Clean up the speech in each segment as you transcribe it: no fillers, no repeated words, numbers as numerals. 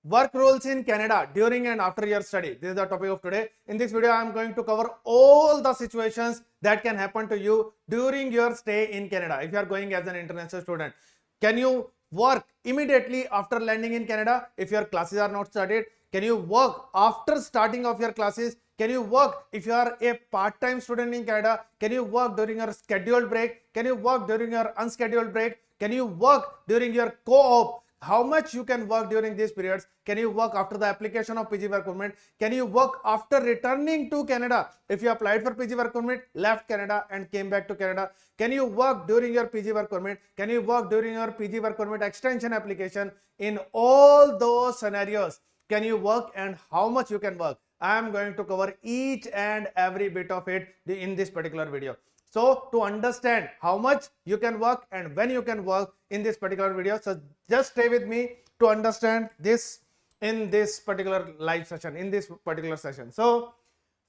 Work rules in Canada during and after your study. This is the topic of today. In this video, I am going to cover all the situations that can happen to you during your stay in Canada. If you are going as an international student, can you work immediately after landing in Canada if your classes are not started? Can you work after starting of your classes? Can you work if you are a part-time student in Canada? Can you work during your scheduled break? Can you work during your unscheduled break? Can you work during your co-op? How much you can work during these periods? Can you work after the application of PG work permit? Can you work after returning to Canada? If you applied for PG work permit, left Canada and came back to Canada, can you work during your PG work permit? Can you work during your PG work permit extension application? In all those scenarios, can you work and how much you can work? I am going to cover each and every bit of it in this particular video. So to understand how much you can work and when you can work in this particular video, so just stay with me to understand this in this particular live session, in this particular session. So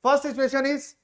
first situation is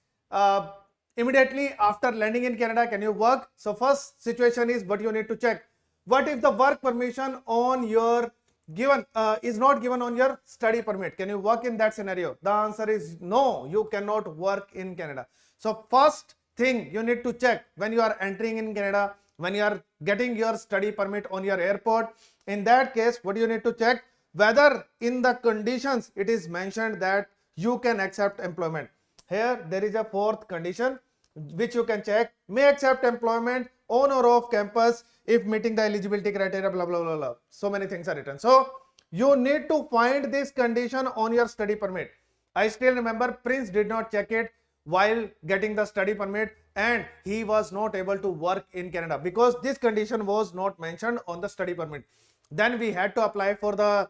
immediately after landing in Canada, can you work? So first situation is what you need to check. What if the work permission on your given is not given on your study permit? Can you work in that scenario? The answer is no, you cannot work in Canada. So first thing you need to check when you are entering in Canada, when you are getting your study permit on your airport, in that case what you need to check, whether in the conditions it is mentioned that you can accept employment. Here there is a fourth condition which you can check: may accept employment on or off campus if meeting the eligibility criteria, blah blah blah blah. So many things are written. So you need to find this condition on your study permit. I still remember Prince did not check it while getting the study permit and he was not able to work in Canada because this condition was not mentioned on the study permit. Then we had to apply for the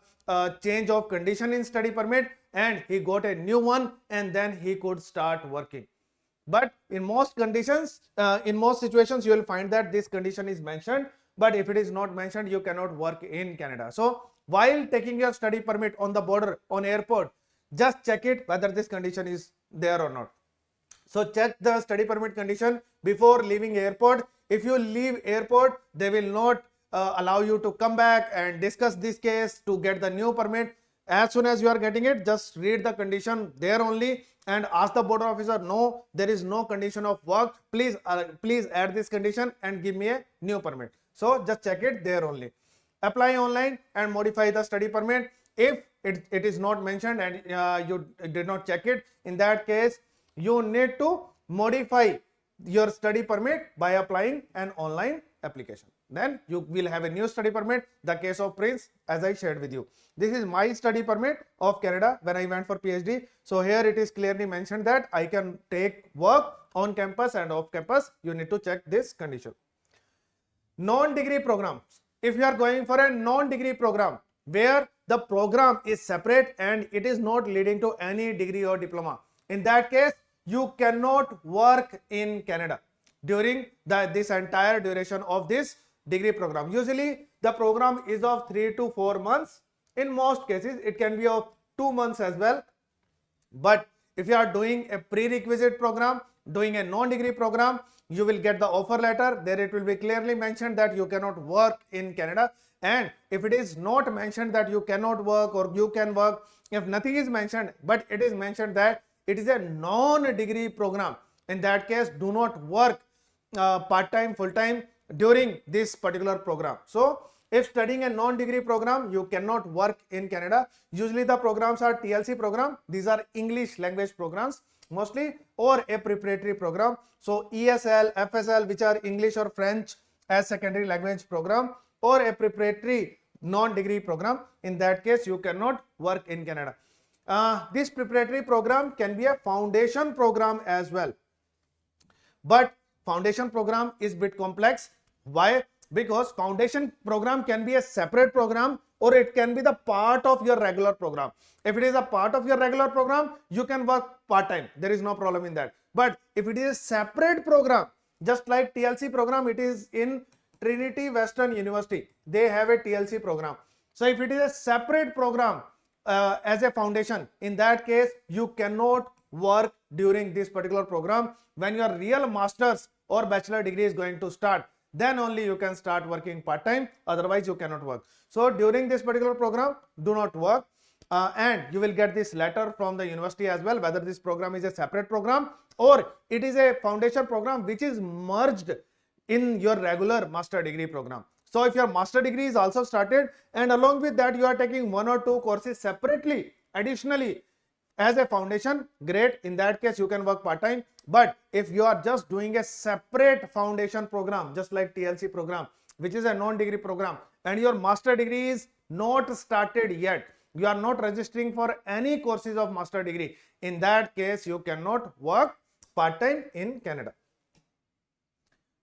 change of condition in study permit and he got a new one and then he could start working. But in most conditions, in most situations, you will find that this condition is mentioned, but if it is not mentioned, you cannot work in Canada. So while taking your study permit on the border, on airport, just check it whether this condition is there or not. So check the study permit condition before leaving airport. If you leave airport, they will not allow you to come back and discuss this case to get the new permit. As soon as you are getting it, just read the condition there only and ask the border officer, no, there is no condition of work. Please add this condition and give me a new permit. So just check it there only. Apply online and modify the study permit. If it is not mentioned and you did not check it, in that case, you need to modify your study permit by applying an online application. Then you will have a new study permit. The case of Prince, as I shared with you. This is my study permit of Canada when I went for PhD. So here it is clearly mentioned that I can take work on campus and off campus. You need to check this condition. Non-degree programs. If you are going for a non-degree program where the program is separate and it is not leading to any degree or diploma, in that case, you cannot work in Canada during this entire duration of this degree program. Usually the program is of 3 to 4 months. In most cases it can be of 2 months as well. But if you are doing a prerequisite program, doing a non-degree program, you will get the offer letter. There it will be clearly mentioned that you cannot work in Canada. And if it is not mentioned that you cannot work or you can work, if nothing is mentioned but it is mentioned that it is a non-degree program, in that case do not work part-time, full-time during this particular program. So if studying a non-degree program, you cannot work in Canada. Usually the programs are TLC program. These are English language programs mostly, or a preparatory program. So ESL, FSL, which are English or French as secondary language program, or a preparatory non-degree program. In that case, you cannot work in Canada. This preparatory program can be a foundation program as well. But foundation program is a bit complex. Why? Because foundation program can be a separate program or it can be the part of your regular program. If it is a part of your regular program, you can work part-time. There is no problem in that. But if it is a separate program, just like TLC program, it is in Trinity Western University. They have a TLC program. So if it is a separate program as a foundation, in that case, you cannot work during this particular program when your real master's or bachelor degree is going to start. then only you can start working part-time, otherwise you cannot work. So during this particular program, do not work. And you will get this letter from the university as well, whether this program is a separate program or it is a foundation program which is merged in your regular master degree program. So if your master degree is also started and along with that you are taking 1 or 2 courses separately, additionally as a foundation, great. In that case you can work part-time. But if you are just doing a separate foundation program, just like TLC program, which is a non-degree program, and your master degree is not started yet, you are not registering for any courses of master degree, in that case you cannot work part-time in Canada.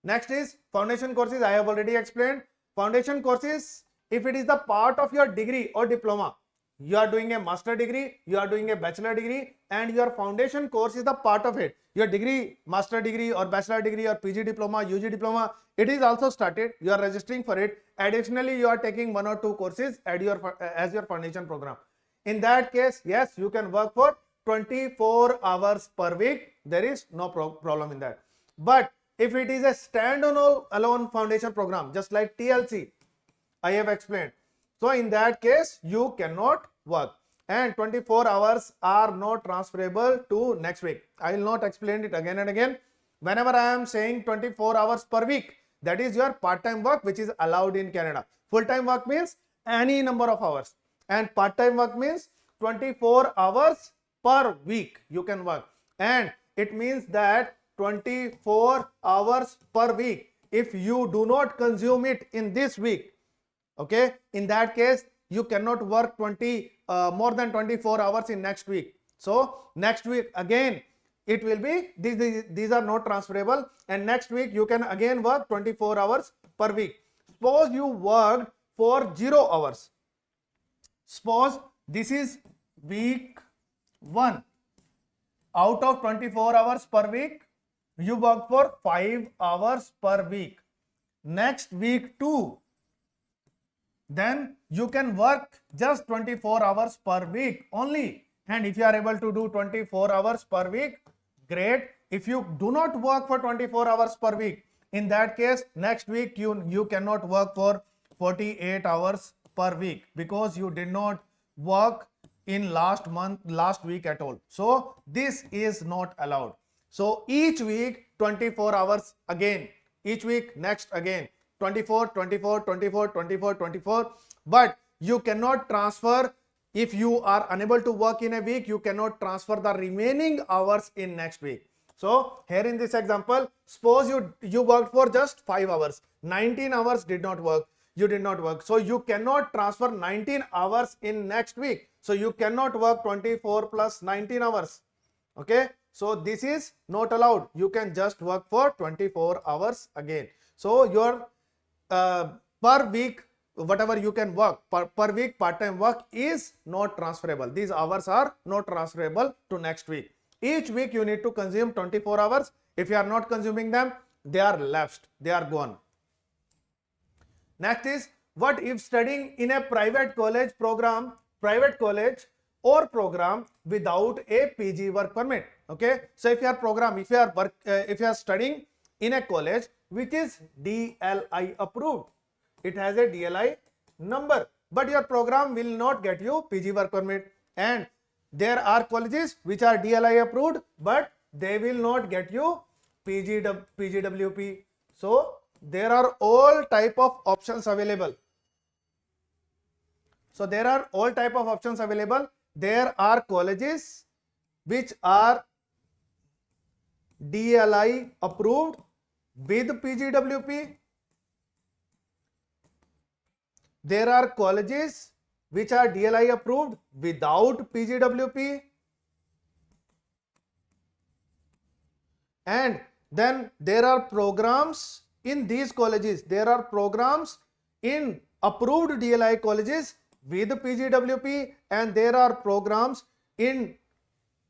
Next is foundation courses. I have already explained. Foundation courses, if it is the part of your degree or diploma, you are doing a master degree, you are doing a bachelor degree, and your foundation course is the part of it. Your degree, master degree or bachelor degree or PG diploma, UG diploma, it is also started. You are registering for it. Additionally, you are taking 1 or 2 courses as your foundation program. In that case, yes, you can work for 24 hours per week. There is no problem in that. But if it is a standalone foundation program, just like TLC, I have explained. So in that case, you cannot work. And 24 hours are not transferable to next week. I will not explain it again and again. Whenever I am saying 24 hours per week, that is your part-time work which is allowed in Canada. Full-time work means any number of hours. And part-time work means 24 hours per week you can work. And it means that 24 hours per week, if you do not consume it in this week, okay, in that case you cannot work more than 24 hours in next week. So next week again it will be these are not transferable, and next week you can again work 24 hours per week. Suppose you worked for 0 hours. Suppose this is week 1. Out of 24 hours per week, you work for 5 hours per week. Next week 2, then you can work just 24 hours per week only. And if you are able to do 24 hours per week, great. If you do not work for 24 hours per week, in that case next week you cannot work for 48 hours per week because you did not work in last week at all. So this is not allowed. So each week 24 hours again, each week next again 24, 24, 24, 24, 24. But you cannot transfer. If you are unable to work in a week, you cannot transfer the remaining hours in next week. So here in this example, suppose you worked for just 5 hours, 19 hours did not work, you did not work. So you cannot transfer 19 hours in next week. So you cannot work 24 plus 19 hours. Okay. So this is not allowed. You can just work for 24 hours again. So your per week, whatever you can work per week, part-time work is not transferable. These hours are not transferable to next week. Each week you need to consume 24 hours. If you are not consuming them, they are lapsed, they are gone. Next is, what if studying in a private college or program without a PG work permit? Okay, so if you are studying in a college which is DLI approved, it has a DLI number, but your program will not get you PG work permit. And there are colleges which are DLI approved, but they will not get you PGWP. So there are all type of options available. There are colleges which are DLI approved with PGWP. There are colleges which are DLI approved without PGWP. And then there are programs in these colleges. There are programs in approved DLI colleges with PGWP, and there are programs in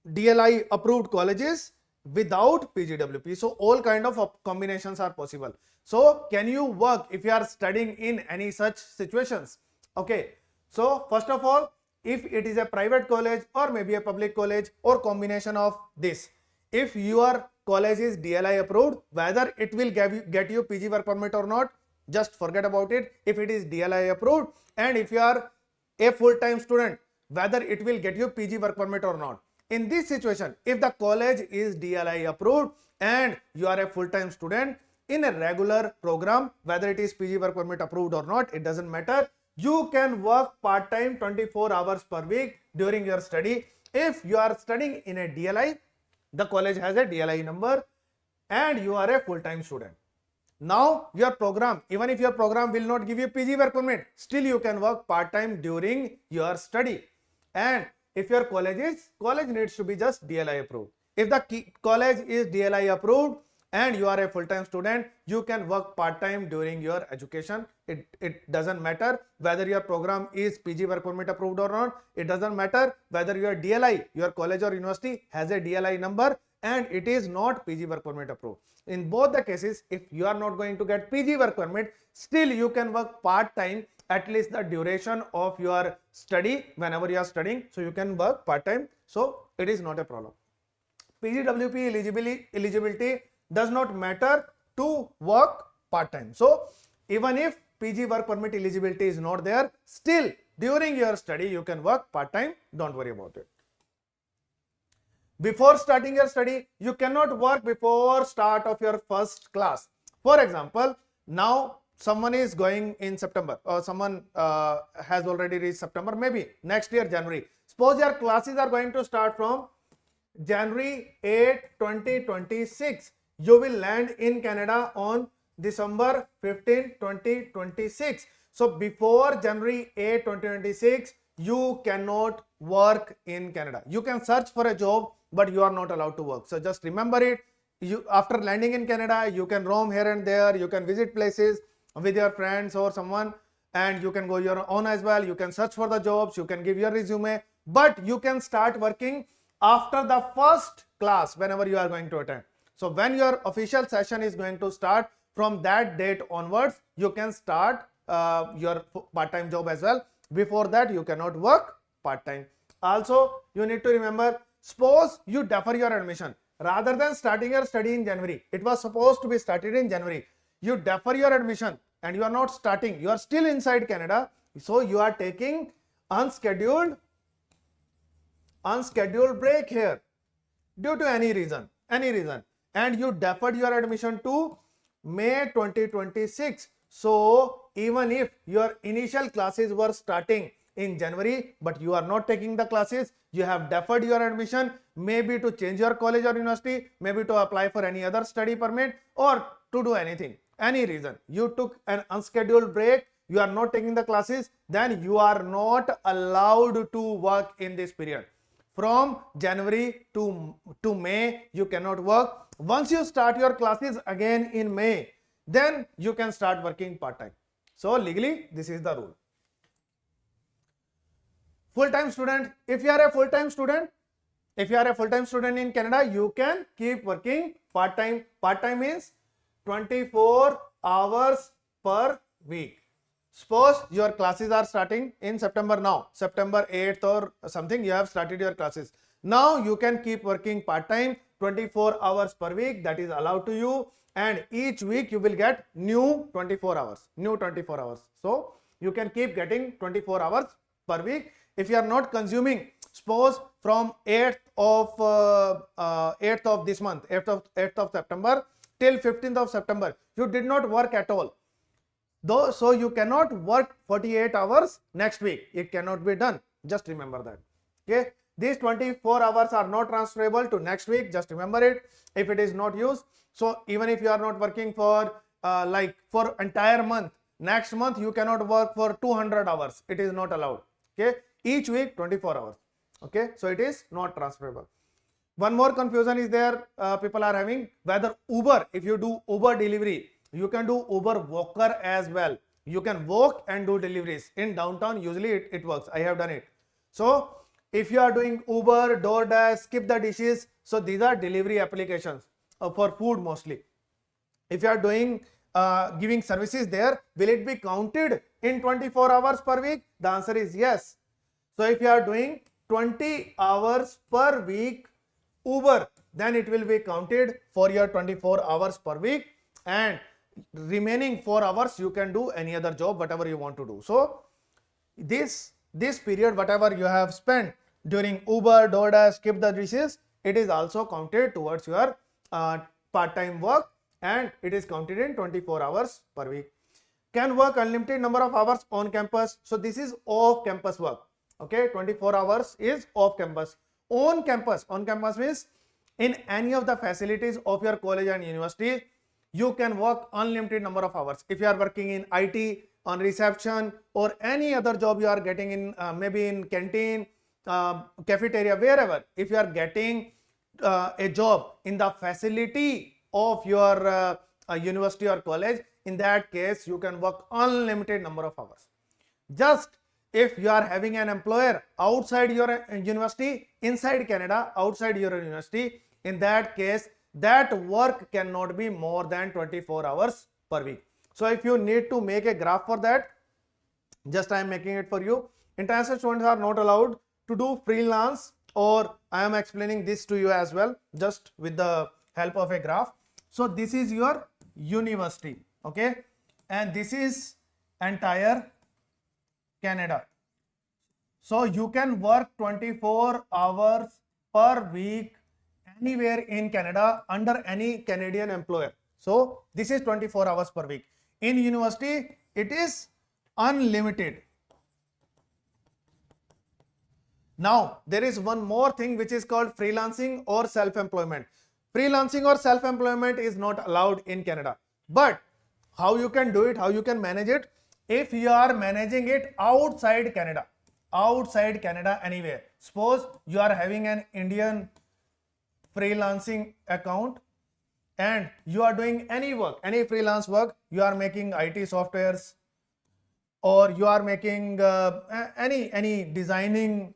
DLI approved colleges without PGWP. So all kind of combinations are possible. So can you work if you are studying in any such situations? Okay. So first of all, if it is a private college or maybe a public college or combination of this, if your college is DLI approved, whether it will get you PG work permit or not, just forget about it. If it is DLI approved, and if you are a full-time student, whether it will get you PG work permit or not. In this situation, if the college is DLI approved and you are a full-time student in a regular program, whether it is PG work permit approved or not, it doesn't matter. You can work part-time 24 hours per week during your study. If you are studying in a DLI, the college has a DLI number and you are a full-time student. Now your program, even if your program will not give you PG work permit, still you can work part-time during your study. And if your college needs to be just DLI approved. If the college is DLI approved and you are a full-time student, you can work part-time during your education. It doesn't matter whether your program is PG work permit approved or not. It doesn't matter whether your DLI, your college or university has a DLI number and it is not PG work permit approved. In both the cases, if you are not going to get PG work permit, still you can work part-time at least the duration of your study whenever you are studying. So you can work part-time. So it is not a problem. PGWP eligibility does not matter to work part-time. So even if PG work permit eligibility is not there, still during your study you can work part-time. Don't worry about it. Before starting your study, you cannot work before start of your first class. For example, now someone is going in September or someone has already reached September, maybe next year January. Suppose your classes are going to start from January 8, 2026. You will land in Canada on December 15, 2026. So before January 8, 2026, you cannot work in Canada. You can search for a job, but you are not allowed to work. So just remember it. You, after landing in Canada, you can roam here and there. You can visit places with your friends or someone, and you can go your own as well. You can search for the jobs. You can give your resume, but you can start working after the first class whenever you are going to attend. So when your official session is going to start, from that date onwards, you can start your part-time job as well. Before that, you cannot work part-time. Also, you need to remember, suppose you defer your admission. Rather than starting your study in January, it was supposed to be started in January. You defer your admission and you are not starting. You are still inside Canada. So you are taking unscheduled break here due to any reason. And you deferred your admission to May 2026. So even if your initial classes were starting in January, but you are not taking the classes, you have deferred your admission, maybe to change your college or university, maybe to apply for any other study permit, or to do anything, any reason. You took an unscheduled break, you are not taking the classes, then you are not allowed to work in this period. From January to May, you cannot work. Once you start your classes again in May, then you can start working part-time. So legally, this is the rule. Full-time student, if you are a full-time student in Canada, you can keep working part-time. Part-time means 24 hours per week. Suppose your classes are starting in September now, September 8th or something, you have started your classes. Now you can keep working part-time 24 hours per week, that is allowed to you, and each week you will get new 24 hours. So you can keep getting 24 hours per week. If you are not consuming, suppose from 8th of this month, 8th of September till 15th of September, you did not work at all. So you cannot work 48 hours next week. It cannot be done. Just remember that. Okay. These 24 hours are not transferable to next week. Just remember it. If it is not used, so even if you are not working for for entire month, next month you cannot work for 200 hours. It is not allowed. Okay. Each week 24 hours. Okay. So it is not transferable. One more confusion is there. People are having whether Uber, if you do Uber delivery, you can do Uber walker as well. You can walk and do deliveries in downtown. Usually it works. I have done it. So if you are doing Uber, Doordash, Skip the Dishes, so these are delivery applications for food mostly. If you are doing giving services there, will it be counted in 24 hours per week? The answer is yes. So if you are doing 20 hours per week Uber, then it will be counted for your 24 hours per week, and remaining 4 hours you can do any other job, whatever you want to do. So this period, whatever you have spent during Uber, Doordash, skip the dishes, it is also counted towards your part-time work, and it is counted in 24 hours per week. Can work unlimited number of hours on campus. So this is off campus work. Okay, 24 hours is off campus. On campus means in any of the facilities of your college and university, you can work unlimited number of hours. If you are working in IT, on reception, or any other job you are getting in, maybe in canteen, cafeteria, wherever, if you are getting a job in the facility of your university or college, in that case you can work unlimited number of hours. Just if you are having an employer outside your university, inside Canada, outside your university, in that case that work cannot be more than 24 hours per week. So if you need to make a graph for that, just I am making it for you. International students are not allowed to do freelance, or I am explaining this to you as well, just with the help of a graph. So this is your university, okay, and this is entire Canada. So you can work 24 hours per week anywhere in Canada under any Canadian employer. So this is 24 hours per week. In university, it is unlimited. Now, there is one more thing which is called freelancing or self-employment. Freelancing or self-employment is not allowed in Canada. But how you can do it, how you can manage it? If you are managing it outside Canada anywhere. Suppose you are having an Indian freelancing account and you are doing any work, any freelance work, you are making IT softwares, or you are making any designing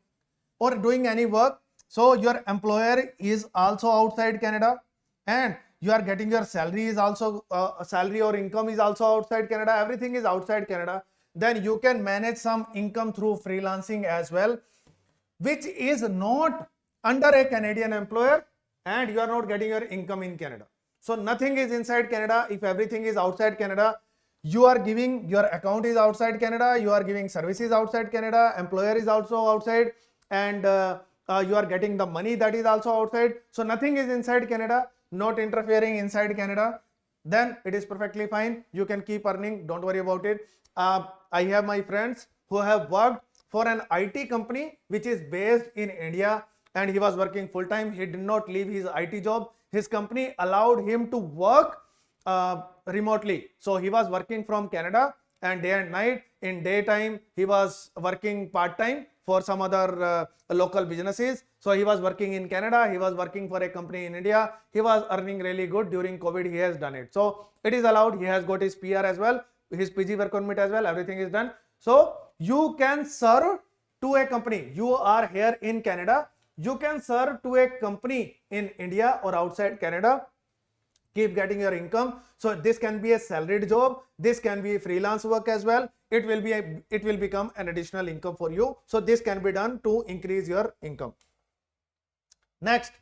or doing any work. So your employer is also outside Canada, and you are getting your salary is also salary or income is also outside Canada. Everything is outside Canada. Then you can manage some income through freelancing as well, which is not under a Canadian employer, and you are not getting your income in Canada. So nothing is inside Canada. If everything is outside Canada, you are giving, your account is outside Canada, you are giving services outside Canada, employer is also outside, and you are getting the money that is also outside. So nothing is inside Canada, not interfering inside Canada. Then it is perfectly fine. You can keep earning. Don't worry about it. I have my friends who have worked for an IT company which is based in India, and he was working full time. He did not leave his IT job. His company allowed him to work remotely. So he was working from Canada, and day and night. In daytime he was working part-time for some other local businesses. So he was working in Canada, he was working for a company in India. He was earning really good. During COVID he has done it. So it is allowed. He has got his PR as well, his PG work permit as well. Everything is done. So you can serve to a company. You are here in Canada, you can serve to a company in India or outside Canada, keep getting your income. So this can be a salaried job, this can be freelance work as well. It will become an additional income for you. So this can be done to increase your income. Next,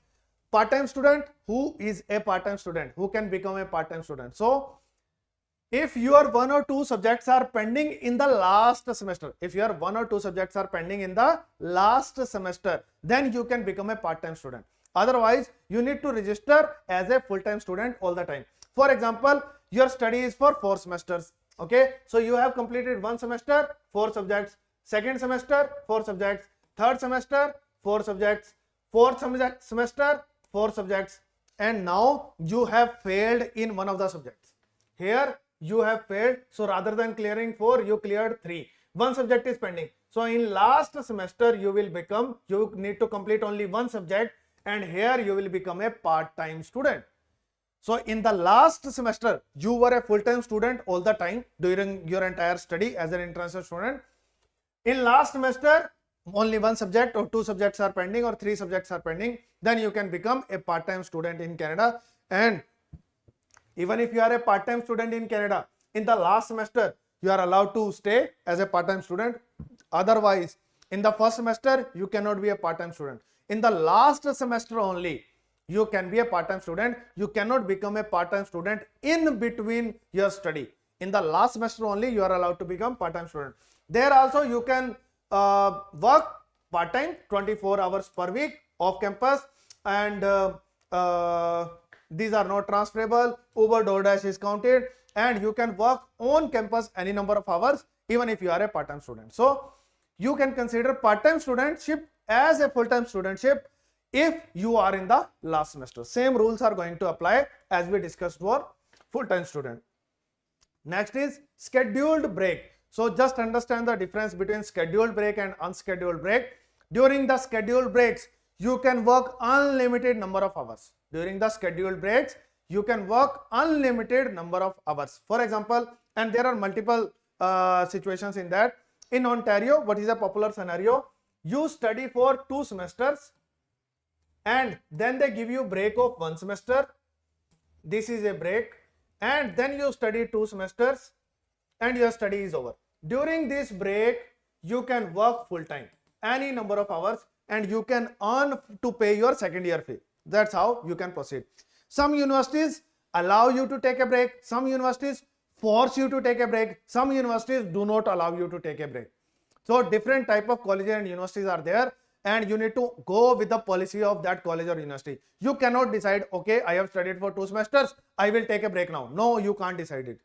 part-time student. Who is a part-time student? Who can become a part-time student? So if your 1 or 2 subjects are pending in the last semester, then you can become a part-time student. Otherwise, you need to register as a full-time student all the time. For example, your study is for 4 semesters. Okay, so you have completed 1 semester, 4 subjects, second semester, 4 subjects, third semester, 4 subjects, fourth semester, 4 subjects, and now you have failed in one of the subjects. Here you have failed, so rather than clearing 4, you cleared 3. 1 subject is pending. So in last semester you need to complete only 1 subject, and here you will become a part-time student. So in the last semester, you were a full-time student all the time during your entire study as an international student. In last semester, only 1 subject or 2 subjects are pending or 3 subjects are pending. Then you can become a part-time student in Canada. And even if you are a part-time student in Canada, in the last semester, you are allowed to stay as a part-time student. Otherwise, in the first semester, you cannot be a part-time student. In the last semester only, you can be a part-time student. You cannot become a part-time student in between your study. In the last semester only you are allowed to become part-time student. There also you can work part-time 24 hours per week off campus, and these are not transferable. Uber, Doordash is counted, and you can work on campus any number of hours even if you are a part-time student. So you can consider part-time studentship as a full-time studentship if you are in the last semester. Same rules are going to apply as we discussed for full-time student. Next is scheduled break. So just understand the difference between scheduled break and unscheduled break. During the scheduled breaks, you can work unlimited number of hours. During the scheduled breaks, you can work unlimited number of hours. For example, and there are multiple situations in that. In Ontario, what is a popular scenario? You study for 2 semesters and then they give you break of 1 semester. This is a break, and then you study 2 semesters and your study is over. During this break, you can work full time, any number of hours, and you can earn to pay your second year fee. That's how you can proceed. Some universities allow you to take a break. Some universities force you to take a break. Some universities do not allow you to take a break. So different type of colleges and universities are there, and you need to go with the policy of that college or university. You cannot decide, okay, I have studied for 2 semesters, I will take a break now. No, you can't decide it.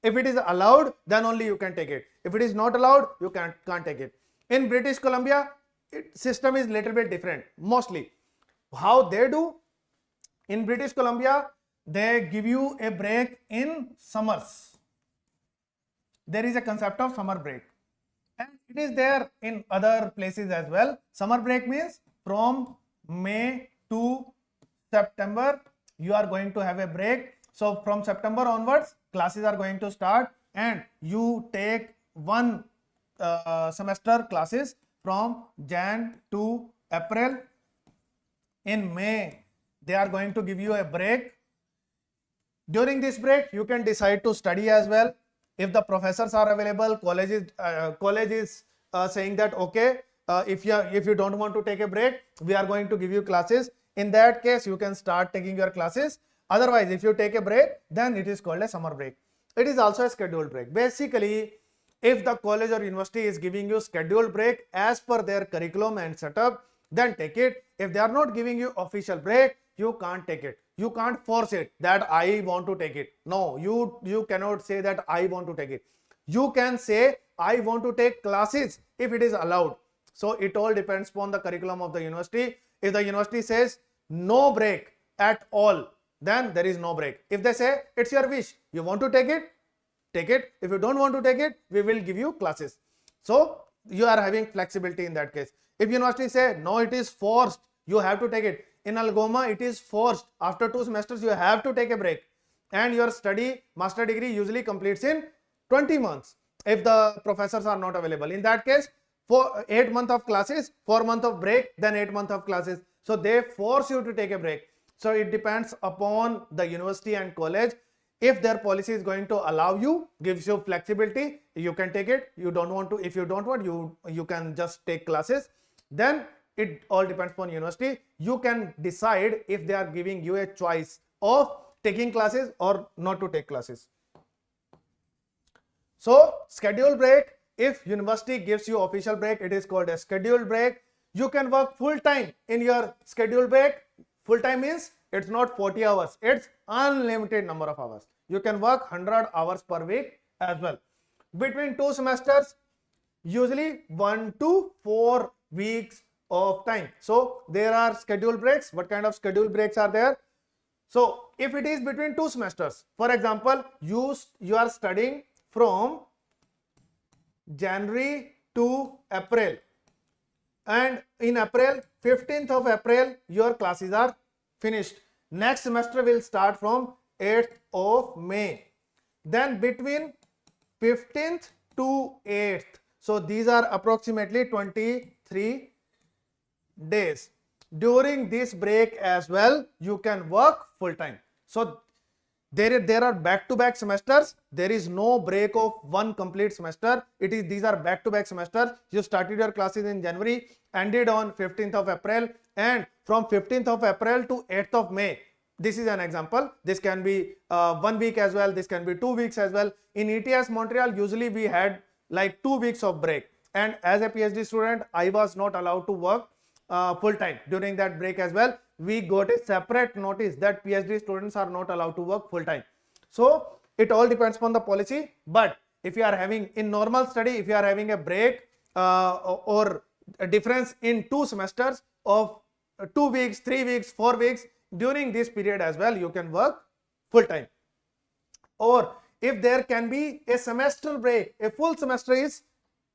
If it is allowed, then only you can take it. If it is not allowed, you can't take it. In British Columbia, system is little bit different. Mostly how they do, in British Columbia, they give you a break in summers. There is a concept of summer break, and it is there in other places as well. Summer break means from May to September you are going to have a break. So from September onwards, classes are going to start, and you take one semester classes from Jan to April. In May, they are going to give you a break. During this break, you can decide to study as well. If the professors are available, college is saying that okay, if you don't want to take a break, we are going to give you classes. In that case, you can start taking your classes. Otherwise, if you take a break, then it is called a summer break. It is also a scheduled break. Basically, if the college or university is giving you scheduled break as per their curriculum and setup, then take it. If they are not giving you official break, you can't take it. You can't force it that I want to take it. No, you cannot say that I want to take it. You can say I want to take classes if it is allowed. So it all depends upon the curriculum of the university. If the university says no break at all, then there is no break. If they say it's your wish, you want to take it, take it. If you don't want to take it, we will give you classes. So you are having flexibility in that case. If university say no, it is forced, you have to take it. In Algoma, it is forced. After 2 semesters, you have to take a break, and your study master degree usually completes in 20 months if the professors are not available. In that case, for 8 months of classes, 4 months of break, then 8 months of classes. So they force you to take a break. So it depends upon the university and college. If their policy is going to allow you, gives you flexibility, you can take it. You don't want to, if you don't want, you can just take classes. Then it all depends upon university. You can decide if they are giving you a choice of taking classes or not to take classes. So scheduled break, if university gives you official break, it is called a scheduled break. You can work full time in your scheduled break. Full time means it's not 40 hours, it's unlimited number of hours. You can work 100 hours per week as well. Between 2 semesters, usually 1 to 4 weeks of time. So there are scheduled breaks. What kind of scheduled breaks are there? So if it is between 2 semesters, for example, you are studying from January to April, and in April, 15th of April, your classes are finished. Next semester will start from 8th of May. Then between 15th to 8th, so these are approximately 23 days. During this break as well, you can work full time. So There are back-to-back semesters. There is no break of one complete semester. These are back-to-back semesters. You started your classes in January, ended on 15th of April, and from 15th of April to 8th of May. This is an example. This can be 1 week as well. This can be 2 weeks as well. In ETS Montreal, usually we had like 2 weeks of break. And as a PhD student, I was not allowed to work full time during that break as well. We got a separate notice that PhD students are not allowed to work full time. So it all depends upon the policy. But if you are having in normal study, if you are having a break or a difference in 2 semesters of 2 weeks, 3 weeks, 4 weeks, during this period as well, you can work full time. Or if there can be a semester break, a full semester is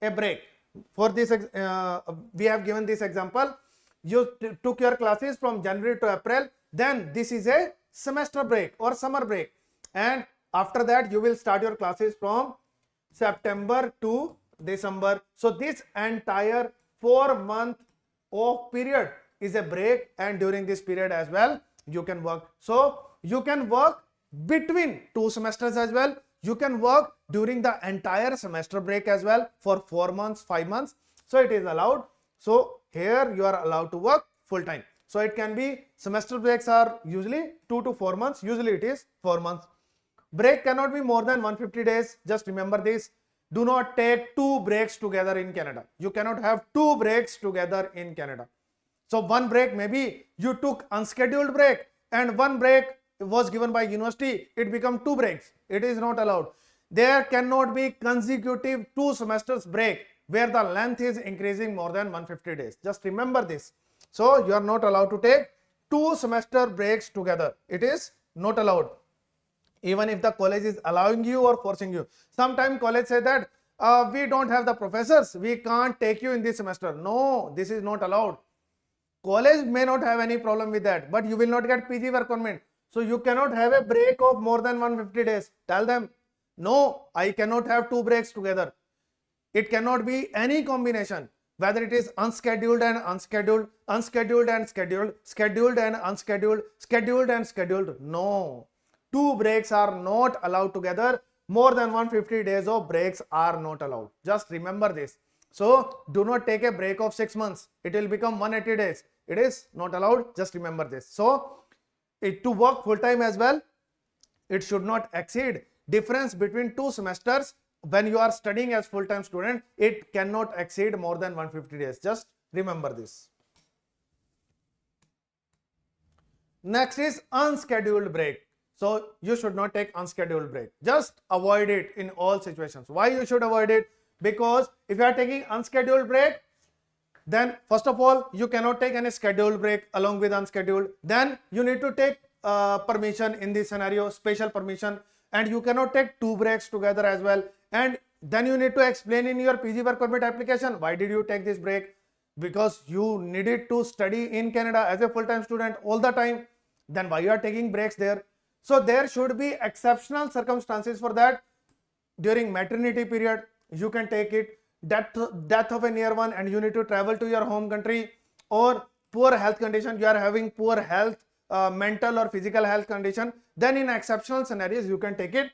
a break. For this, we have given this example. You took your classes from January to April, then this is a semester break or summer break, and after that you will start your classes from September to December. So this entire 4-month of period is a break, and during this period as well you can work. So you can work between 2 semesters as well. You can work during the entire semester break as well for 4 months, 5 months. So it is allowed. So here you are allowed to work full time. So it can be semester breaks are usually 2 to 4 months. Usually it is 4 months. Break cannot be more than 150 days. Just remember this. Do not take 2 breaks together in Canada. You cannot have 2 breaks together in Canada. So one break, maybe you took unscheduled break and one break was given by university, it become 2 breaks. It is not allowed. There cannot be consecutive 2 semesters break where the length is increasing more than 150 days. Just remember this. So you are not allowed to take 2 semester breaks together. It is not allowed. Even if the college is allowing you or forcing you. Sometimes college say that we don't have the professors, we can't take you in this semester. No, this is not allowed. College may not have any problem with that, but you will not get PG work permit. So you cannot have a break of more than 150 days. Tell them, no, I cannot have 2 breaks together. It cannot be any combination, whether it is unscheduled and unscheduled, unscheduled and scheduled, scheduled and unscheduled, scheduled and scheduled. No, 2 breaks are not allowed together. More than 150 days of breaks are not allowed. Just remember this. So do not take a break of 6 months. It will become 180 days. It is not allowed. Just remember this. So to work full time as well, it should not exceed difference between 2 semesters. When you are studying as full time student, it cannot exceed more than 150 days. Just remember this. Next is unscheduled break. So you should not take unscheduled break. Just avoid it in all situations. Why you should avoid it? Because if you are taking unscheduled break, then first of all, you cannot take any scheduled break along with unscheduled. Then you need to take permission in this scenario, special permission, and you cannot take 2 breaks together as well. And then you need to explain in your PG work permit application, why did you take this break? Because you needed to study in Canada as a full-time student all the time. Then why you are taking breaks there? So there should be exceptional circumstances for that. During maternity period, you can take it. Death of a near one and you need to travel to your home country, or poor health condition, you are having poor health, mental or physical health condition, then in exceptional scenarios you can take it.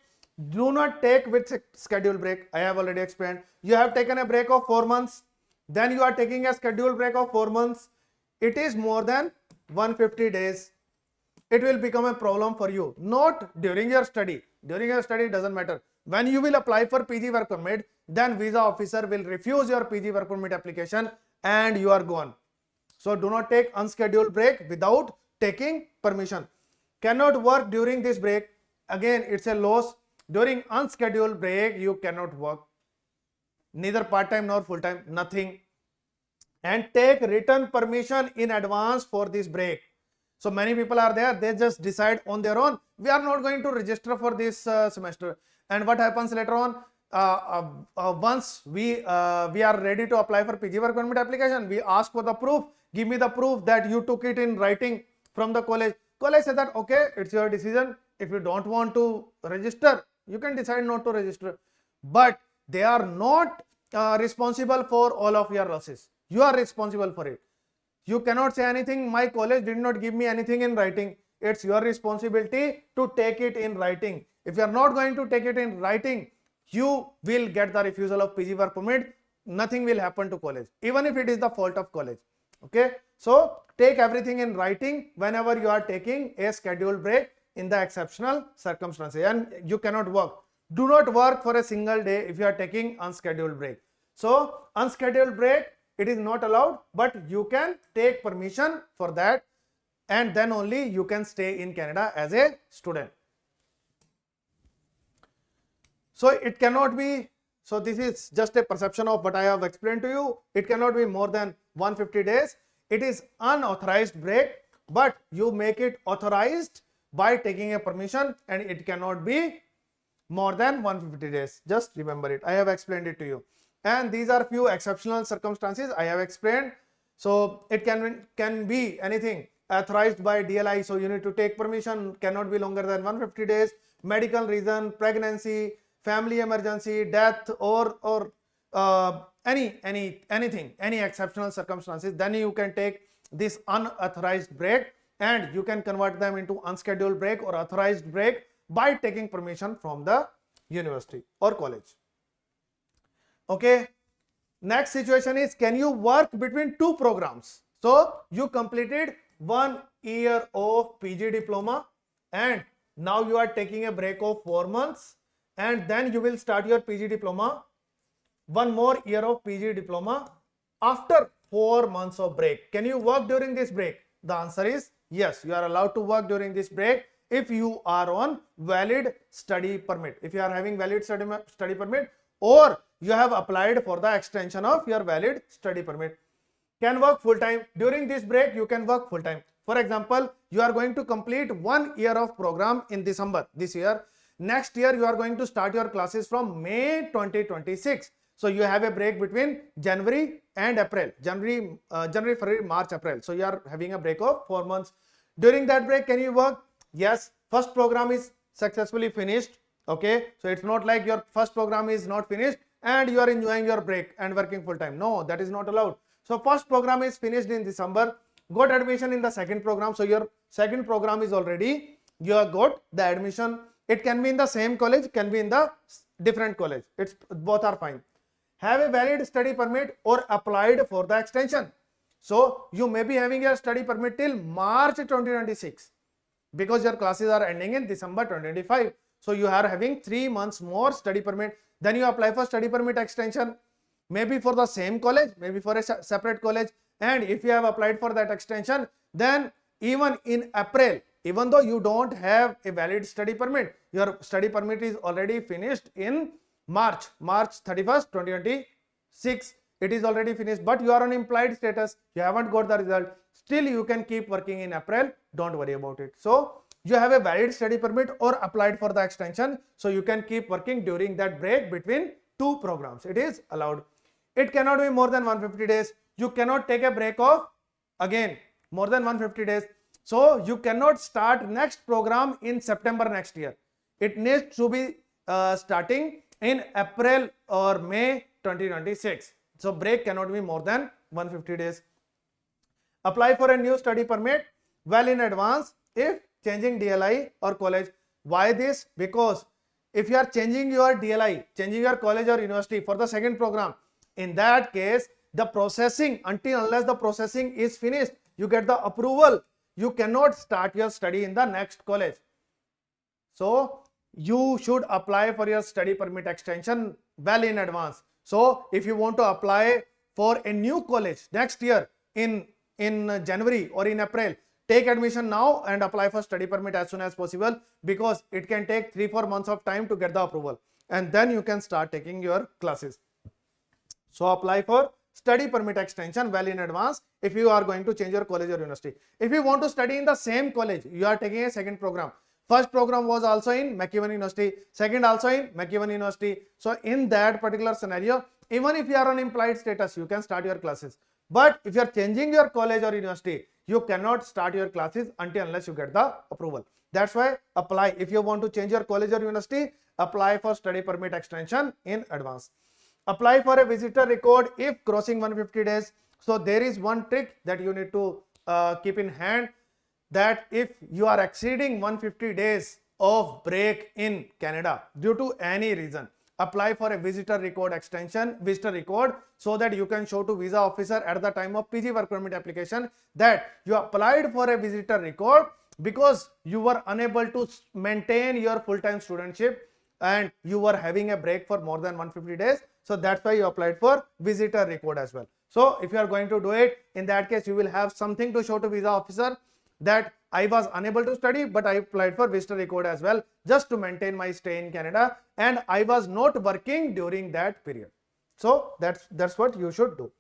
Do not take with scheduled break. I have already explained. You have taken a break of 4 months, then you are taking a scheduled break of 4 months. It is more than 150 days. It will become a problem for you. Not during your study. During your study doesn't matter. When you will apply for PG work permit, then visa officer will refuse your PG work permit application and you are gone. So do not take unscheduled break without taking permission. Cannot work during this break. Again, it's a loss. During unscheduled break, you cannot work. Neither part-time nor full-time, nothing. And take written permission in advance for this break. So many people are there, they just decide on their own, we are not going to register for this semester. And what happens later on? Once we are ready to apply for PG work permit application, we ask for the proof. Give me the proof that you took it in writing from the college. College said that, okay, it's your decision. If you don't want to register, you can decide not to register. But they are not responsible for all of your losses. You are responsible for it. You cannot say anything, my college did not give me anything in writing. It's your responsibility to take it in writing. If you are not going to take it in writing, you will get the refusal of PG work permit. Nothing will happen to college, even if it is the fault of college. Okay, so take everything in writing whenever you are taking a scheduled break in the exceptional circumstances, and you cannot work. Do not work for a single day if you are taking unscheduled break. So unscheduled break, it is not allowed, but you can take permission for that, and then only you can stay in Canada as a student. So it cannot be, so this is just a perception of what I have explained to you. It cannot be more than 150 days. It is unauthorized break, but you make it authorized by taking a permission, and it cannot be more than 150 days. Just remember it. I have explained it to you. And these are few exceptional circumstances I have explained. So it can be anything authorized by DLI. So you need to take permission, cannot be longer than 150 days. Medical reason, pregnancy, family emergency, death, or anything, any exceptional circumstances. Then you can take this unauthorized break, and you can convert them into unscheduled break or authorized break by taking permission from the university or college. Okay, next situation is, can you work between two programs? So you completed 1 year of PG diploma, and now you are taking a break of 4 months, and then you will start your PG diploma, 1 more year of PG diploma after 4 months of break. Can you work during this break? The answer is yes, you are allowed to work during this break if you are on valid study permit. If you are having valid study permit, or you have applied for the extension of your valid study permit. Can work full time. During this break, you can work full time. For example, you are going to complete 1 year of program in December this year. Next year, you are going to start your classes from May 2026. So you have a break between January and April. January, February, March, April. So you are having a break of 4 months. During that break, can you work? Yes. First program is successfully finished. Okay. So it's not like your first program is not finished and you are enjoying your break and working full time. No, that is not allowed. So first program is finished in December. Got admission in the second program. So your second program is already, you have got the admission. It can be in the same college, can be in the different college. It's both are fine. Have a valid study permit or applied for the extension. So you may be having your study permit till March 2026 because your classes are ending in December 2025. So you are having 3 months more study permit. Then you apply for study permit extension, maybe for the same college, maybe for a separate college. And if you have applied for that extension, then even in April, even though you don't have a valid study permit, your study permit is already finished in March 31st, 2026. It is already finished, but you are on implied status. You haven't got the result. Still, you can keep working in April. Don't worry about it. So you have a valid study permit or applied for the extension. So you can keep working during that break between two programs. It is allowed. It cannot be more than 150 days. You cannot take a break of, again, more than 150 days. So you cannot start next program in September next year. It needs to be starting in April or May 2026. So break cannot be more than 150 days. Apply for a new study permit well in advance if changing DLI or college. Why this? Because if you are changing your DLI, changing your college or university for the second program, in that case, the processing, unless the processing is finished, you get the approval, you cannot start your study in the next college. So you should apply for your study permit extension well in advance. So if you want to apply for a new college next year in January or in April, take admission now and apply for study permit as soon as possible, because it can take 3-4 months of time to get the approval, and then you can start taking your classes. So apply for study permit extension well in advance if you are going to change your college or university. If you want to study in the same college, you are taking a second program. First program was also in McEwan University, second also in McEwan University. So in that particular scenario, even if you are on implied status, you can start your classes. But if you are changing your college or university, you cannot start your classes unless you get the approval. That's why apply. If you want to change your college or university, apply for study permit extension in advance. Apply for a visitor record if crossing 150 days. So there is one trick that you need to keep in hand. that if you are exceeding 150 days of break in Canada due to any reason, apply for a visitor record extension, visitor record, so that you can show to visa officer at the time of PG work permit application that you applied for a visitor record because you were unable to maintain your full-time studentship and you were having a break for more than 150 days. So that's why you applied for visitor record as well. So if you are going to do it, in that case, you will have something to show to visa officer that I was unable to study, but I applied for visitor record as well, just to maintain my stay in Canada, and I was not working during that period. So that's what you should do.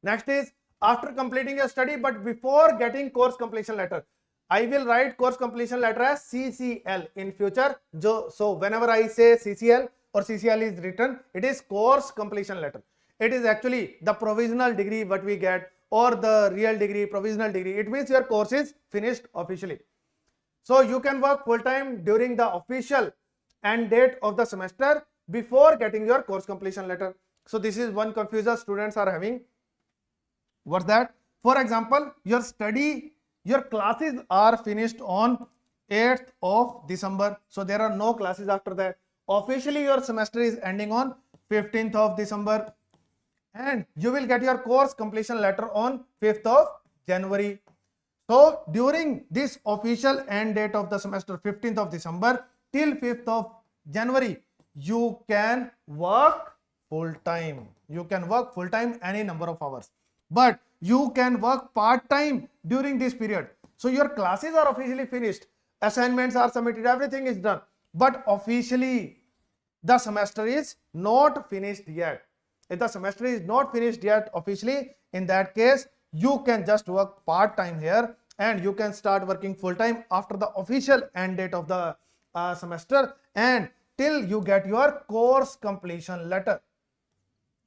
Next is, after completing your study, but before getting course completion letter, I will write course completion letter as CCL in future. So whenever I say CCL or CCL is written, it is course completion letter. It is actually the provisional degree what we get, or the real degree, provisional degree. It means your course is finished officially. So you can work full time during the official end date of the semester before getting your course completion letter. So this is one confusion students are having. What's that? For example, your classes are finished on 8th of December. So there are no classes after that. Officially your semester is ending on 15th of December. And you will get your course completion letter on 5th of January. So during this official end date of the semester, 15th of December till 5th of January, you can work full time. You can work full time any number of hours. But you can work part time during this period. So your classes are officially finished. Assignments are submitted. Everything is done. But officially, the semester is not finished yet. If the semester is not finished yet officially, in that case, you can just work part-time here and you can start working full-time after the official end date of the semester and till you get your course completion letter.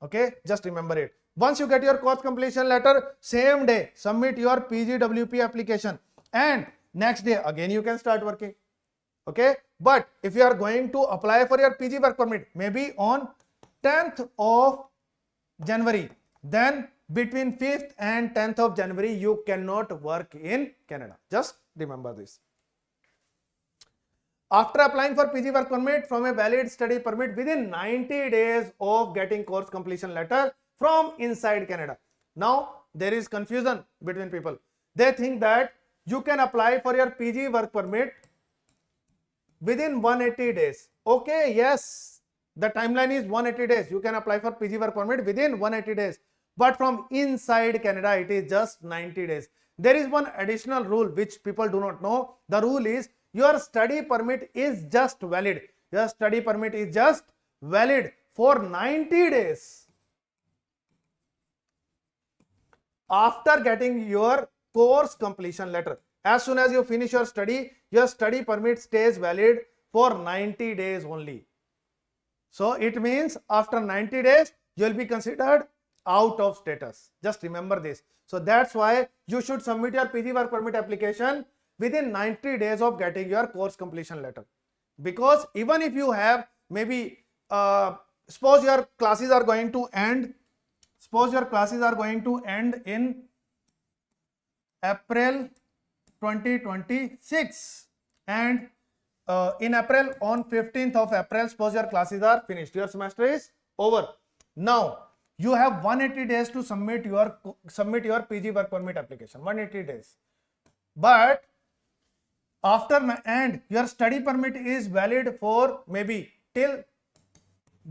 Okay, just remember it. Once you get your course completion letter, same day, submit your PGWP application and next day again you can start working. Okay, but if you are going to apply for your PG work permit, maybe on 10th of January, then between 5th and 10th of January, you cannot work in Canada. Just remember this. After applying for PG work permit from a valid study permit within 90 days of getting course completion letter from inside Canada. Now, there is confusion between people. They think that you can apply for your PG work permit within 180 days. Okay, yes. The timeline is 180 days. You can apply for PG work permit within 180 days. But from inside Canada, it is just 90 days. There is one additional rule which people do not know. The rule is your study permit is just valid. Your study permit is just valid for 90 days. After getting your course completion letter. As soon as you finish your study permit stays valid for 90 days only. So it means after 90 days, you will be considered out of status. Just remember this. So that's why you should submit your PG work permit application within 90 days of getting your course completion letter. Because even if you have maybe, suppose your classes are going to end, in April 2026 and in April, on 15th of April, suppose your classes are finished, your semester is over. Now, you have 180 days to submit your PG work permit application, 180 days. But after and your study permit is valid for maybe till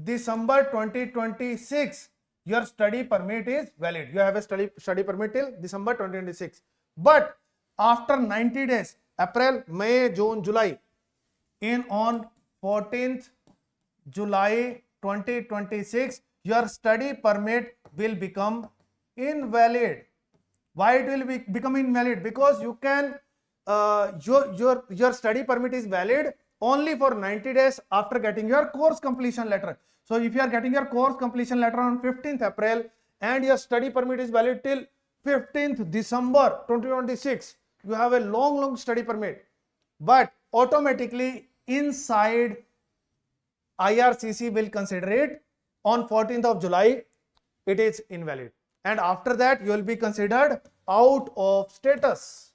December 2026. Your study permit is valid. You have a study permit till December 2026. But after 90 days, April, May, June, July, on 14th July 2026, your study permit will become invalid. Why it will become invalid? Because you can your study permit is valid only for 90 days after getting your course completion letter. So if you are getting your course completion letter on 15th April and your study permit is valid till 15th December 2026, you have a long study permit, but automatically inside IRCC will consider it on 14th of July, it is invalid. And after that, you will be considered out of status.